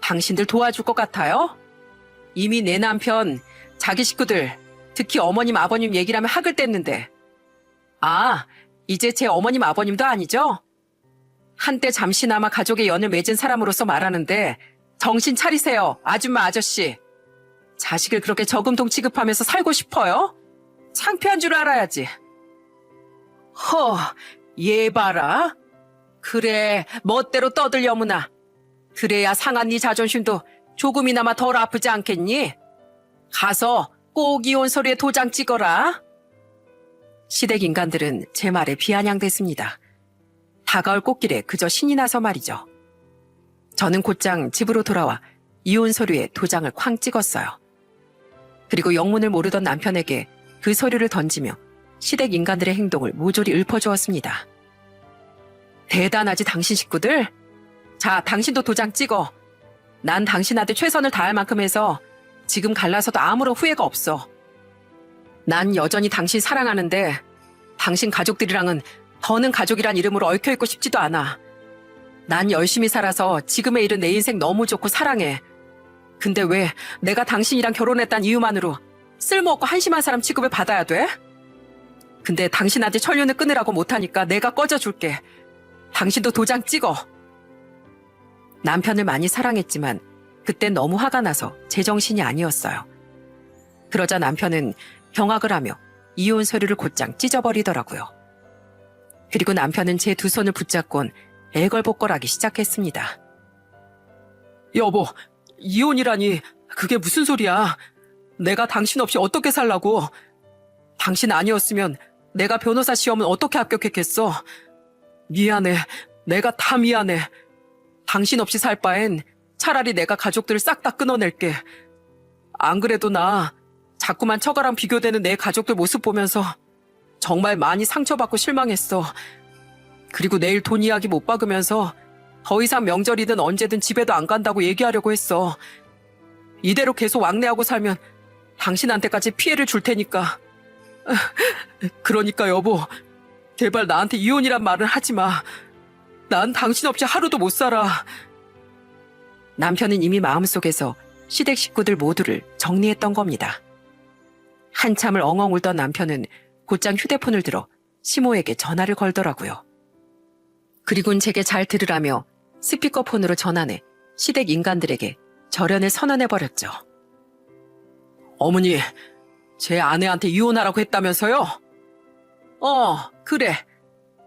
당신들 도와줄 것 같아요? 이미 내 남편, 자기 식구들, 특히 어머님, 아버님 얘기를 하면 학을 뗐는데. 아, 이제 제 어머님, 아버님도 아니죠? 한때 잠시나마 가족의 연을 맺은 사람으로서 말하는데 정신 차리세요, 아줌마 아저씨. 자식을 그렇게 저금통 취급하면서 살고 싶어요? 창피한 줄 알아야지. 얘 봐라. 그래, 멋대로 떠들려무나. 그래야 상한 네 자존심도 조금이나마 덜 아프지 않겠니? 가서 꼭 이혼 서류에 도장 찍어라. 시댁 인간들은 제 말에 비아냥댔습니다. 다가올 꽃길에 그저 신이 나서 말이죠. 저는 곧장 집으로 돌아와 이혼 서류에 도장을 쾅 찍었어요. 그리고 영문을 모르던 남편에게 그 서류를 던지며 시댁 인간들의 행동을 모조리 읊어주었습니다. 대단하지 당신 식구들? 자, 당신도 도장 찍어. 난 당신한테 최선을 다할 만큼 해서 지금 갈라서도 아무런 후회가 없어. 난 여전히 당신 사랑하는데 당신 가족들이랑은 더는 가족이란 이름으로 얽혀있고 싶지도 않아. 난 열심히 살아서 지금에 이른 내 인생 너무 좋고 사랑해. 근데 왜 내가 당신이랑 결혼했단 이유만으로 쓸모없고 한심한 사람 취급을 받아야 돼? 근데 당신한테 천륜을 끊으라고 못하니까 내가 꺼져줄게. 당신도 도장 찍어. 남편을 많이 사랑했지만 그땐 너무 화가 나서 제정신이 아니었어요. 그러자 남편은 경악을 하며 이혼 서류를 곧장 찢어버리더라고요. 그리고 남편은 제 두 손을 붙잡곤 애걸복걸하기 시작했습니다. 여보, 이혼이라니 그게 무슨 소리야. 내가 당신 없이 어떻게 살라고. 당신 아니었으면 내가 변호사 시험은 어떻게 합격했겠어. 미안해. 내가 다 미안해. 당신 없이 살 바엔 차라리 내가 가족들을 싹 다 끊어낼게. 안 그래도 나 자꾸만 처가랑 비교되는 내 가족들 모습 보면서 정말 많이 상처받고 실망했어. 그리고 내일 돈 이야기 못 박으면서 더 이상 명절이든 언제든 집에도 안 간다고 얘기하려고 했어. 이대로 계속 왕래하고 살면 당신한테까지 피해를 줄 테니까. 그러니까 여보, 제발 나한테 이혼이란 말을 하지 마. 난 당신 없이 하루도 못 살아. 남편은 이미 마음속에서 시댁 식구들 모두를 정리했던 겁니다. 한참을 엉엉 울던 남편은 곧장 휴대폰을 들어 시모에게 전화를 걸더라고요. 그리곤 제게 잘 들으라며 스피커폰으로 전화해 시댁 인간들에게 절연을 선언해버렸죠. 어머니, 제 아내한테 이혼하라고 했다면서요? 그래.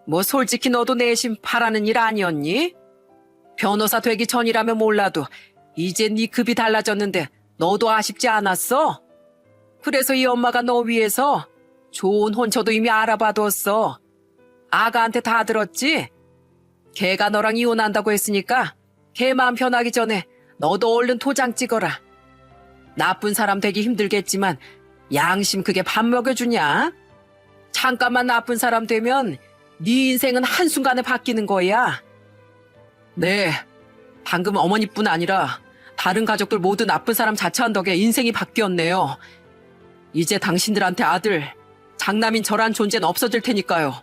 뭐 솔직히 너도 내심 바라는 일 아니었니? 변호사 되기 전이라면 몰라도 이제 네 급이 달라졌는데 너도 아쉽지 않았어? 그래서 이 엄마가 너 위해서 좋은 혼처도 이미 알아봐뒀어. 아가한테 다 들었지? 걔가 너랑 이혼한다고 했으니까 걔 마음 편하기 전에 너도 얼른 도장 찍어라. 나쁜 사람 되기 힘들겠지만 양심 그게 밥 먹여주냐? 잠깐만 나쁜 사람 되면 네 인생은 한순간에 바뀌는 거야. 네, 방금 어머니뿐 아니라 다른 가족들 모두 나쁜 사람 자처한 덕에 인생이 바뀌었네요. 이제 당신들한테 아들, 장남인 저란 존재는 없어질 테니까요.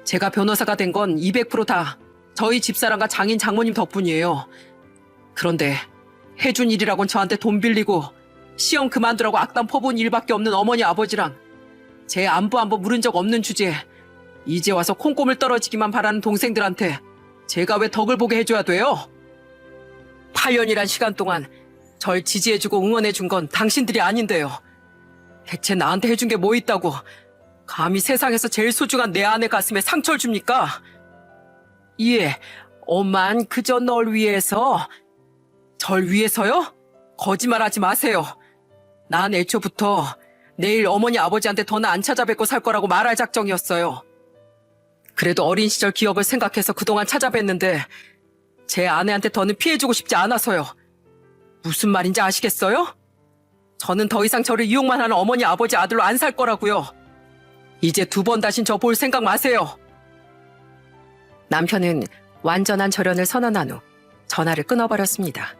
제가 변호사가 된 건 200%다 저희 집사람과 장인 장모님 덕분이에요. 그런데 해준 일이라곤 저한테 돈 빌리고 시험 그만두라고 악담 퍼부은 일밖에 없는 어머니 아버지랑 제 안부 한번 물은 적 없는 주제에 이제 와서 콩고물 떨어지기만 바라는 동생들한테 제가 왜 덕을 보게 해줘야 돼요? 8년이란 시간 동안 절 지지해주고 응원해준 건 당신들이 아닌데요. 대체 나한테 해준 게 뭐 있다고 감히 세상에서 제일 소중한 내 아내 가슴에 상처를 줍니까? 예, 엄만 그저 널 위해서. 절 위해서요? 거짓말하지 마세요. 난 애초부터 내일 어머니 아버지한테 더는 안 찾아뵙고 살 거라고 말할 작정이었어요. 그래도 어린 시절 기억을 생각해서 그동안 찾아뵀는데 제 아내한테 더는 피해주고 싶지 않아서요. 무슨 말인지 아시겠어요? 저는 더 이상 저를 이용만 하는 어머니 아버지 아들로 안 살 거라고요. 이제 두 번 다신 저 볼 생각 마세요. 남편은 완전한 절연을 선언한 후 전화를 끊어버렸습니다.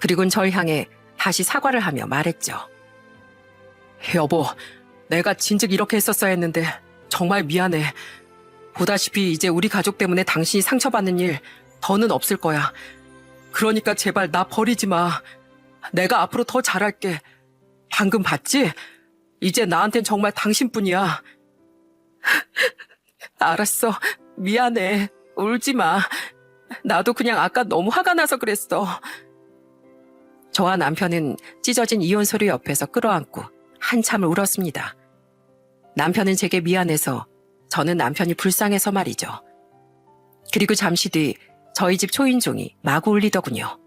그리고는 절 향해 다시 사과를 하며 말했죠. 여보, 내가 진즉 이렇게 했었어야 했는데 정말 미안해. 보다시피 이제 우리 가족 때문에 당신이 상처받는 일 더는 없을 거야. 그러니까 제발 나 버리지 마. 내가 앞으로 더 잘할게. 방금 봤지? 이제 나한텐 정말 당신뿐이야. 알았어. 미안해. 울지 마. 나도 그냥 아까 너무 화가 나서 그랬어. 저와 남편은 찢어진 이혼 서류 옆에서 끌어안고 한참을 울었습니다. 남편은 제게 미안해서 저는 남편이 불쌍해서 말이죠. 그리고 잠시 뒤 저희 집 초인종이 마구 울리더군요.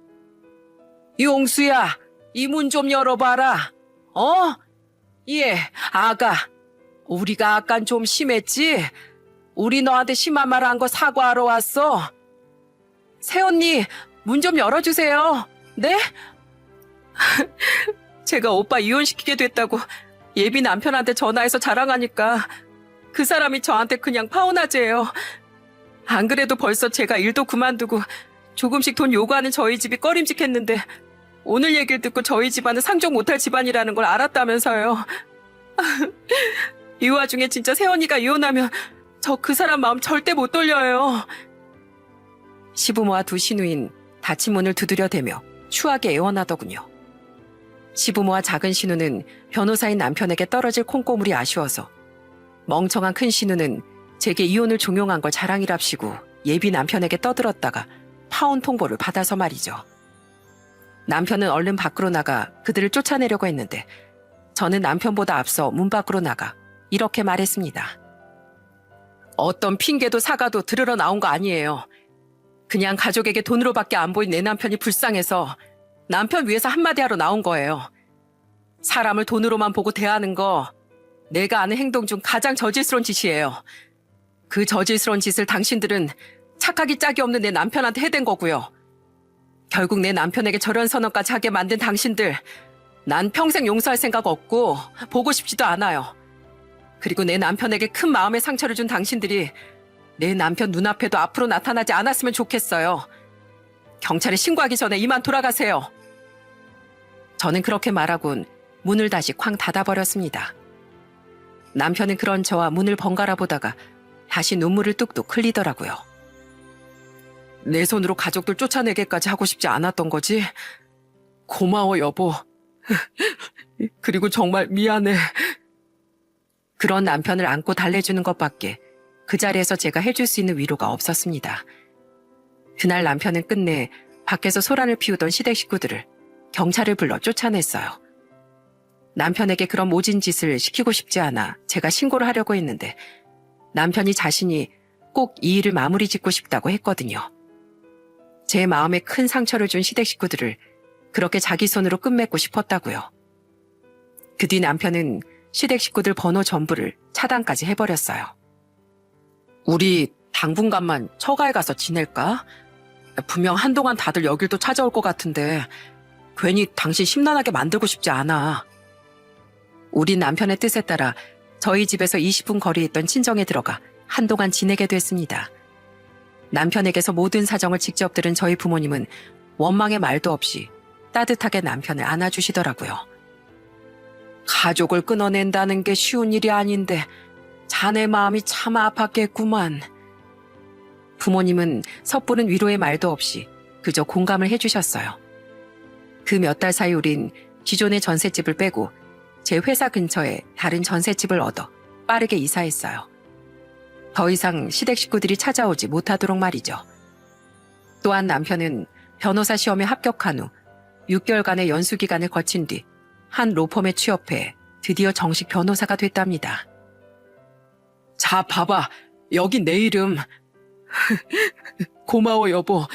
용수야, 이 문 좀 열어봐라. 예, 아가. 우리가 아깐 좀 심했지? 우리 너한테 심한 말 한 거 사과하러 왔어. 새언니, 문 좀 열어주세요. 네? 제가 오빠 이혼시키게 됐다고 예비 남편한테 전화해서 자랑하니까 그 사람이 저한테 그냥 파혼하재요. 안 그래도 벌써 제가 일도 그만두고 조금씩 돈 요구하는 저희 집이 꺼림직했는데 오늘 얘기를 듣고 저희 집안은 상종 못할 집안이라는 걸 알았다면서요. 이 와중에 진짜 새언니가 이혼하면 저 그 사람 마음 절대 못 돌려요. 시부모와 두 시누인 닫힌 문을 두드려대며 추하게 애원하더군요. 시부모와 작은 시누는 변호사인 남편에게 떨어질 콩고물이 아쉬워서, 멍청한 큰 시누는 제게 이혼을 종용한 걸 자랑이랍시고 예비 남편에게 떠들었다가 파혼 통보를 받아서 말이죠. 남편은 얼른 밖으로 나가 그들을 쫓아내려고 했는데 저는 남편보다 앞서 문 밖으로 나가 이렇게 말했습니다. 어떤 핑계도 사과도 들으러 나온 거 아니에요. 그냥 가족에게 돈으로밖에 안 보인 내 남편이 불쌍해서 남편 위해서 한마디 하러 나온 거예요. 사람을 돈으로만 보고 대하는 거 내가 아는 행동 중 가장 저질스러운 짓이에요. 그 저질스러운 짓을 당신들은 착하기 짝이 없는 내 남편한테 해댄 거고요. 결국 내 남편에게 저런 선언까지 하게 만든 당신들, 난 평생 용서할 생각 없고 보고 싶지도 않아요. 그리고 내 남편에게 큰 마음의 상처를 준 당신들이 내 남편 눈앞에도 앞으로 나타나지 않았으면 좋겠어요. 경찰에 신고하기 전에 이만 돌아가세요. 저는 그렇게 말하곤 문을 다시 쾅 닫아버렸습니다. 남편은 그런 저와 문을 번갈아 보다가 다시 눈물을 뚝뚝 흘리더라고요. 내 손으로 가족들 쫓아내기까지 하고 싶지 않았던 거지? 고마워, 여보. 그리고 정말 미안해. 그런 남편을 안고 달래주는 것밖에 그 자리에서 제가 해줄 수 있는 위로가 없었습니다. 그날 남편은 끝내 밖에서 소란을 피우던 시댁 식구들을 경찰을 불러 쫓아냈어요. 남편에게 그런 모진 짓을 시키고 싶지 않아 제가 신고를 하려고 했는데 남편이 자신이 꼭 이 일을 마무리 짓고 싶다고 했거든요. 제 마음에 큰 상처를 준 시댁 식구들을 그렇게 자기 손으로 끝맺고 싶었다고요. 그 뒤 남편은 시댁 식구들 번호 전부를 차단까지 해버렸어요. 우리 당분간만 처가에 가서 지낼까? 분명 한동안 다들 여길도 찾아올 것 같은데 괜히 당신 심란하게 만들고 싶지 않아. 우리 남편의 뜻에 따라 저희 집에서 20분 거리에 있던 친정에 들어가 한동안 지내게 됐습니다. 남편에게서 모든 사정을 직접 들은 저희 부모님은 원망의 말도 없이 따뜻하게 남편을 안아주시더라고요. 가족을 끊어낸다는 게 쉬운 일이 아닌데 자네 마음이 참 아팠겠구만. 부모님은 섣부른 위로의 말도 없이 그저 공감을 해주셨어요. 그 몇 달 사이 우린 기존의 전셋집을 빼고 제 회사 근처에 다른 전셋집을 얻어 빠르게 이사했어요. 더 이상 시댁 식구들이 찾아오지 못하도록 말이죠. 또한 남편은 변호사 시험에 합격한 후 6개월간의 연수기간을 거친 뒤 한 로펌에 취업해 드디어 정식 변호사가 됐답니다. 자, 봐봐. 여기 내 이름. 고마워, 여보.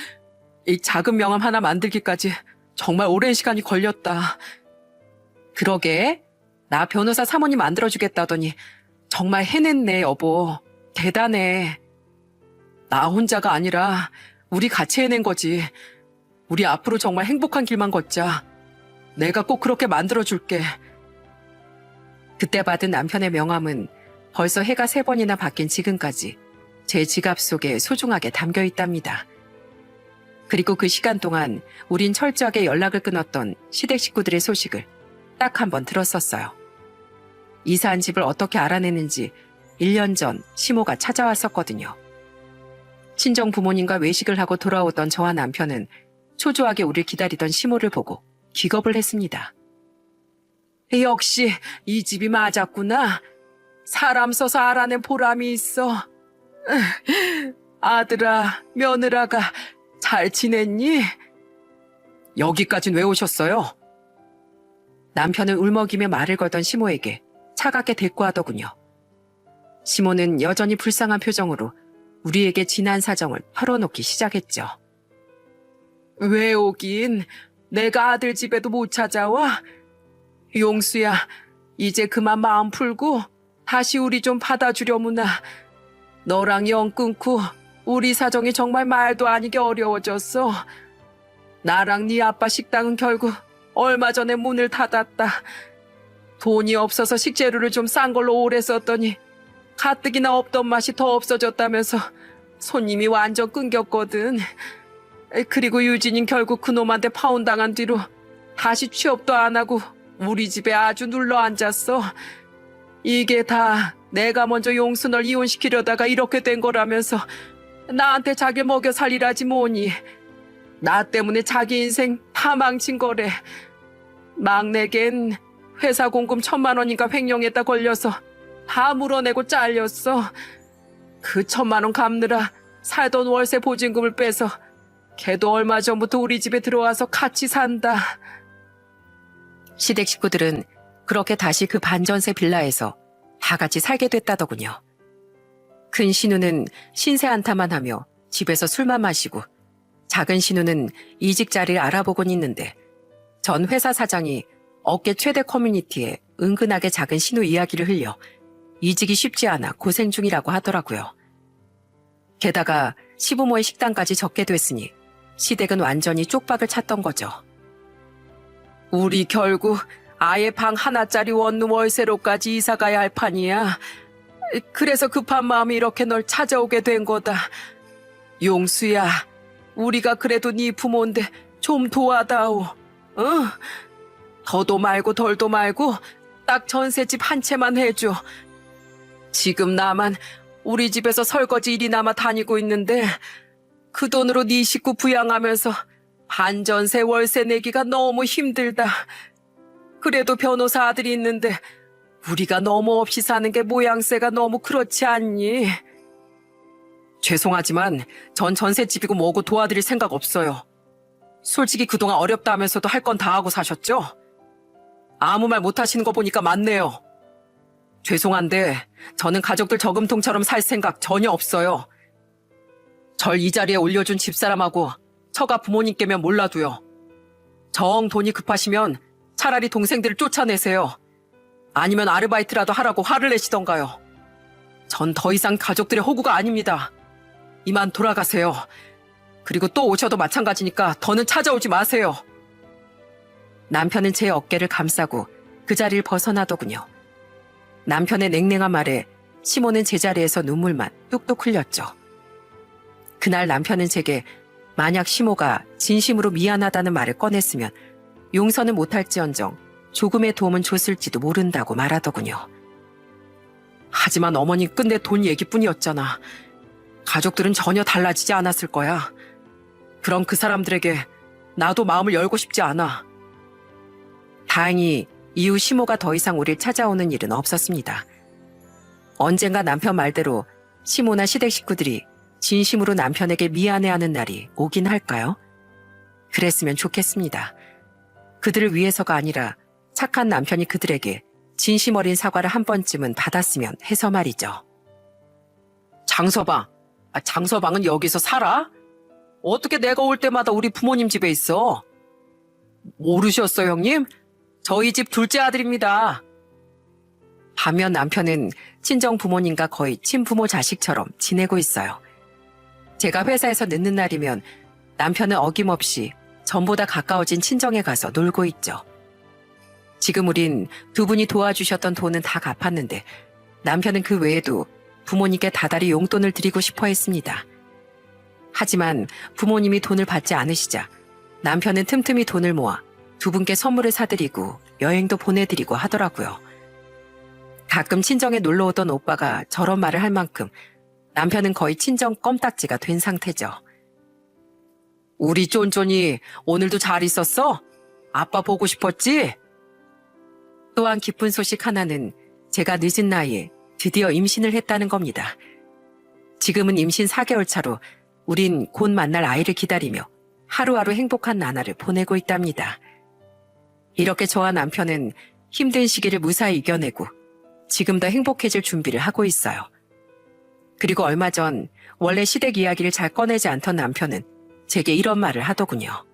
이 작은 명함 하나 만들기까지 정말 오랜 시간이 걸렸다. 그러게. 나 변호사 사모님 만들어주겠다더니 정말 해냈네, 여보. 대단해. 나 혼자가 아니라 우리 같이 해낸 거지. 우리 앞으로 정말 행복한 길만 걷자. 내가 꼭 그렇게 만들어줄게. 그때 받은 남편의 명함은 벌써 해가 3번이나 바뀐 지금까지 제 지갑 속에 소중하게 담겨 있답니다. 그리고 그 시간 동안 우린 철저하게 연락을 끊었던 시댁 식구들의 소식을 딱 한 번 들었었어요. 이사한 집을 어떻게 알아내는지 1년 전 시모가 찾아왔었거든요. 친정 부모님과 외식을 하고 돌아오던 저와 남편은 초조하게 우릴 기다리던 시모를 보고 기겁을 했습니다. 역시 이 집이 맞았구나. 사람 써서 알아낸 보람이 있어. 아들아, 며느라가 잘 지냈니? 여기까진 왜 오셨어요? 남편은 울먹이며 말을 걸던 시모에게 차갑게 대꾸하더군요. 시모는 여전히 불쌍한 표정으로 우리에게 지난 사정을 털어놓기 시작했죠. 왜 오긴? 내가 아들 집에도 못 찾아와? 용수야, 이제 그만 마음 풀고 다시 우리 좀 받아주려무나. 너랑 영 끊고 우리 사정이 정말 말도 아니게 어려워졌어. 나랑 네 아빠 식당은 결국 얼마 전에 문을 닫았다. 돈이 없어서 식재료를 좀 싼 걸로 오래 썼더니 가뜩이나 없던 맛이 더 없어졌다면서 손님이 완전 끊겼거든. 그리고 유진인 결국 그놈한테 파혼당한 뒤로 다시 취업도 안 하고 우리 집에 아주 눌러 앉았어. 이게 다 내가 먼저 용순을 이혼시키려다가 이렇게 된 거라면서 나한테 자기 먹여 살리라지 뭐니. 나 때문에 자기 인생 다 망친 거래. 막내겐 회사 공금 1,000만 원인가 횡령했다 걸려서 다 물어내고 잘렸어. 그 1,000만 원 갚느라 살던 월세 보증금을 빼서 걔도 얼마 전부터 우리 집에 들어와서 같이 산다. 시댁 식구들은 그렇게 다시 그 반전세 빌라에서 다 같이 살게 됐다더군요. 큰 신우는 신세 한탄만 하며 집에서 술만 마시고, 작은 신우는 이직 자리를 알아보곤 있는데 전 회사 사장이 업계 최대 커뮤니티에 은근하게 작은 신우 이야기를 흘려 이직이 쉽지 않아 고생 중이라고 하더라고요. 게다가 시부모의 식당까지 적게 됐으니 시댁은 완전히 쪽박을 찼던 거죠. 우리 결국 아예 방 하나짜리 원룸 월세로까지 이사가야 할 판이야. 그래서 급한 마음이 이렇게 널 찾아오게 된 거다. 용수야, 우리가 그래도 네 부모인데 좀 도와다오. 응? 더도 말고 덜도 말고 딱 전셋집 한 채만 해줘. 지금 나만 우리 집에서 설거지 일이나마 다니고 있는데 그 돈으로 네 식구 부양하면서 반전세 월세 내기가 너무 힘들다. 그래도 변호사 아들이 있는데 우리가 너무 없이 사는 게 모양새가 너무 그렇지 않니? 죄송하지만 전 전셋집이고 뭐고 도와드릴 생각 없어요. 솔직히 그동안 어렵다 하면서도 할 건 다 하고 사셨죠? 아무 말 못하시는 거 보니까 맞네요. 죄송한데 저는 가족들 저금통처럼 살 생각 전혀 없어요. 절 이 자리에 올려준 집사람하고 처가 부모님께면 몰라도요. 정 돈이 급하시면 차라리 동생들을 쫓아내세요. 아니면 아르바이트라도 하라고 화를 내시던가요. 전 더 이상 가족들의 호구가 아닙니다. 이만 돌아가세요. 그리고 또 오셔도 마찬가지니까 더는 찾아오지 마세요. 남편은 제 어깨를 감싸고 그 자리를 벗어나더군요. 남편의 냉랭한 말에 시모는 제자리에서 눈물만 뚝뚝 흘렸죠. 그날 남편은 제게 만약 시모가 진심으로 미안하다는 말을 꺼냈으면 용서는 못할지언정 조금의 도움은 줬을지도 모른다고 말하더군요. 하지만 어머니 끝내 돈 얘기뿐이었잖아. 가족들은 전혀 달라지지 않았을 거야. 그럼 그 사람들에게 나도 마음을 열고 싶지 않아. 다행히 이후 시모가 더 이상 우릴 찾아오는 일은 없었습니다. 언젠가 남편 말대로 시모나 시댁 식구들이 진심으로 남편에게 미안해하는 날이 오긴 할까요? 그랬으면 좋겠습니다. 그들을 위해서가 아니라 착한 남편이 그들에게 진심 어린 사과를 한 번쯤은 받았으면 해서 말이죠. 장서방, 장서방은 여기서 살아? 어떻게 내가 올 때마다 우리 부모님 집에 있어? 모르셨어요, 형님? 저희 집 둘째 아들입니다. 반면 남편은 친정 부모님과 거의 친부모 자식처럼 지내고 있어요. 제가 회사에서 늦는 날이면 남편은 어김없이 전보다 가까워진 친정에 가서 놀고 있죠. 지금 우린 두 분이 도와주셨던 돈은 다 갚았는데 남편은 그 외에도 부모님께 다달이 용돈을 드리고 싶어 했습니다. 하지만 부모님이 돈을 받지 않으시자 남편은 틈틈이 돈을 모아 두 분께 선물을 사드리고 여행도 보내드리고 하더라고요. 가끔 친정에 놀러 오던 오빠가 저런 말을 할 만큼 남편은 거의 친정 껌딱지가 된 상태죠. 우리 쫀쫀이 오늘도 잘 있었어? 아빠 보고 싶었지? 또한 기쁜 소식 하나는 제가 늦은 나이에 드디어 임신을 했다는 겁니다. 지금은 임신 4개월 차로 우린 곧 만날 아이를 기다리며 하루하루 행복한 나날을 보내고 있답니다. 이렇게 저와 남편은 힘든 시기를 무사히 이겨내고 지금 더 행복해질 준비를 하고 있어요. 그리고 얼마 전 원래 시댁 이야기를 잘 꺼내지 않던 남편은 제게 이런 말을 하더군요.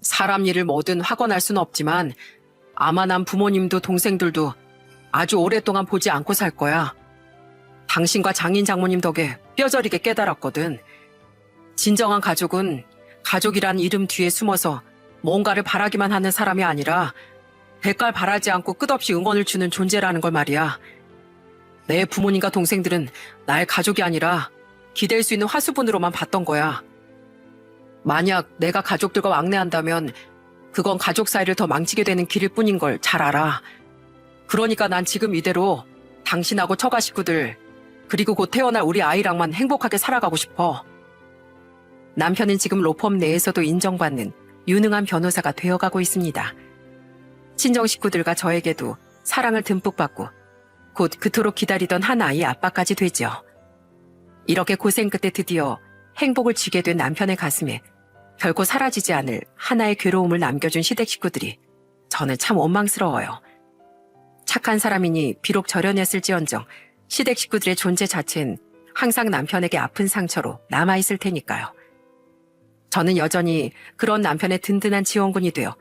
사람 일을 뭐든 확언할 순 없지만 아마 난 부모님도 동생들도 아주 오랫동안 보지 않고 살 거야. 당신과 장인 장모님 덕에 뼈저리게 깨달았거든. 진정한 가족은 가족이란 이름 뒤에 숨어서 뭔가를 바라기만 하는 사람이 아니라 대가를 바라지 않고 끝없이 응원을 주는 존재라는 걸 말이야. 내 부모님과 동생들은 날 가족이 아니라 기댈 수 있는 화수분으로만 봤던 거야. 만약 내가 가족들과 왕래한다면 그건 가족 사이를 더 망치게 되는 길일 뿐인 걸 잘 알아. 그러니까 난 지금 이대로 당신하고 처가 식구들 그리고 곧 태어날 우리 아이랑만 행복하게 살아가고 싶어. 남편은 지금 로펌 내에서도 인정받는 유능한 변호사가 되어가고 있습니다. 친정 식구들과 저에게도 사랑을 듬뿍 받고 곧 그토록 기다리던 한 아이의 아빠까지 되죠. 이렇게 고생 끝에 드디어 행복을 쥐게 된 남편의 가슴에 결코 사라지지 않을 하나의 괴로움을 남겨준 시댁 식구들이 저는 참 원망스러워요. 착한 사람이니 비록 절연했을지언정 시댁 식구들의 존재 자체는 항상 남편에게 아픈 상처로 남아있을 테니까요. 저는 여전히 그런 남편의 든든한 지원군이 되어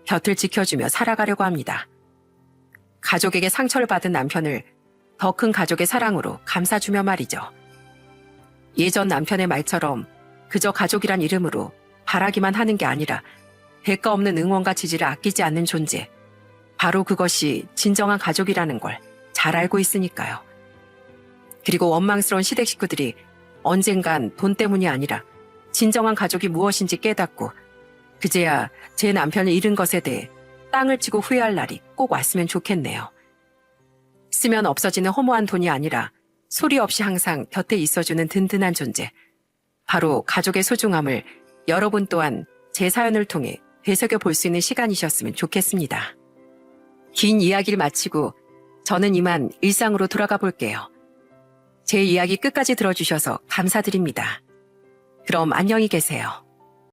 곁을 지켜주며 살아가려고 합니다. 가족에게 상처를 받은 남편을 더 큰 가족의 사랑으로 감싸주며 말이죠. 예전 남편의 말처럼 그저 가족이란 이름으로 바라기만 하는 게 아니라 대가 없는 응원과 지지를 아끼지 않는 존재. 바로 그것이 진정한 가족이라는 걸 잘 알고 있으니까요. 그리고 원망스러운 시댁 식구들이 언젠간 돈 때문이 아니라 진정한 가족이 무엇인지 깨닫고 그제야 제 남편을 잃은 것에 대해 땅을 치고 후회할 날이 꼭 왔으면 좋겠네요. 쓰면 없어지는 허무한 돈이 아니라 소리 없이 항상 곁에 있어주는 든든한 존재. 바로 가족의 소중함을 여러분 또한 제 사연을 통해 되새겨 볼 수 있는 시간이셨으면 좋겠습니다. 긴 이야기를 마치고 저는 이만 일상으로 돌아가 볼게요. 제 이야기 끝까지 들어주셔서 감사드립니다. 그럼 안녕히 계세요.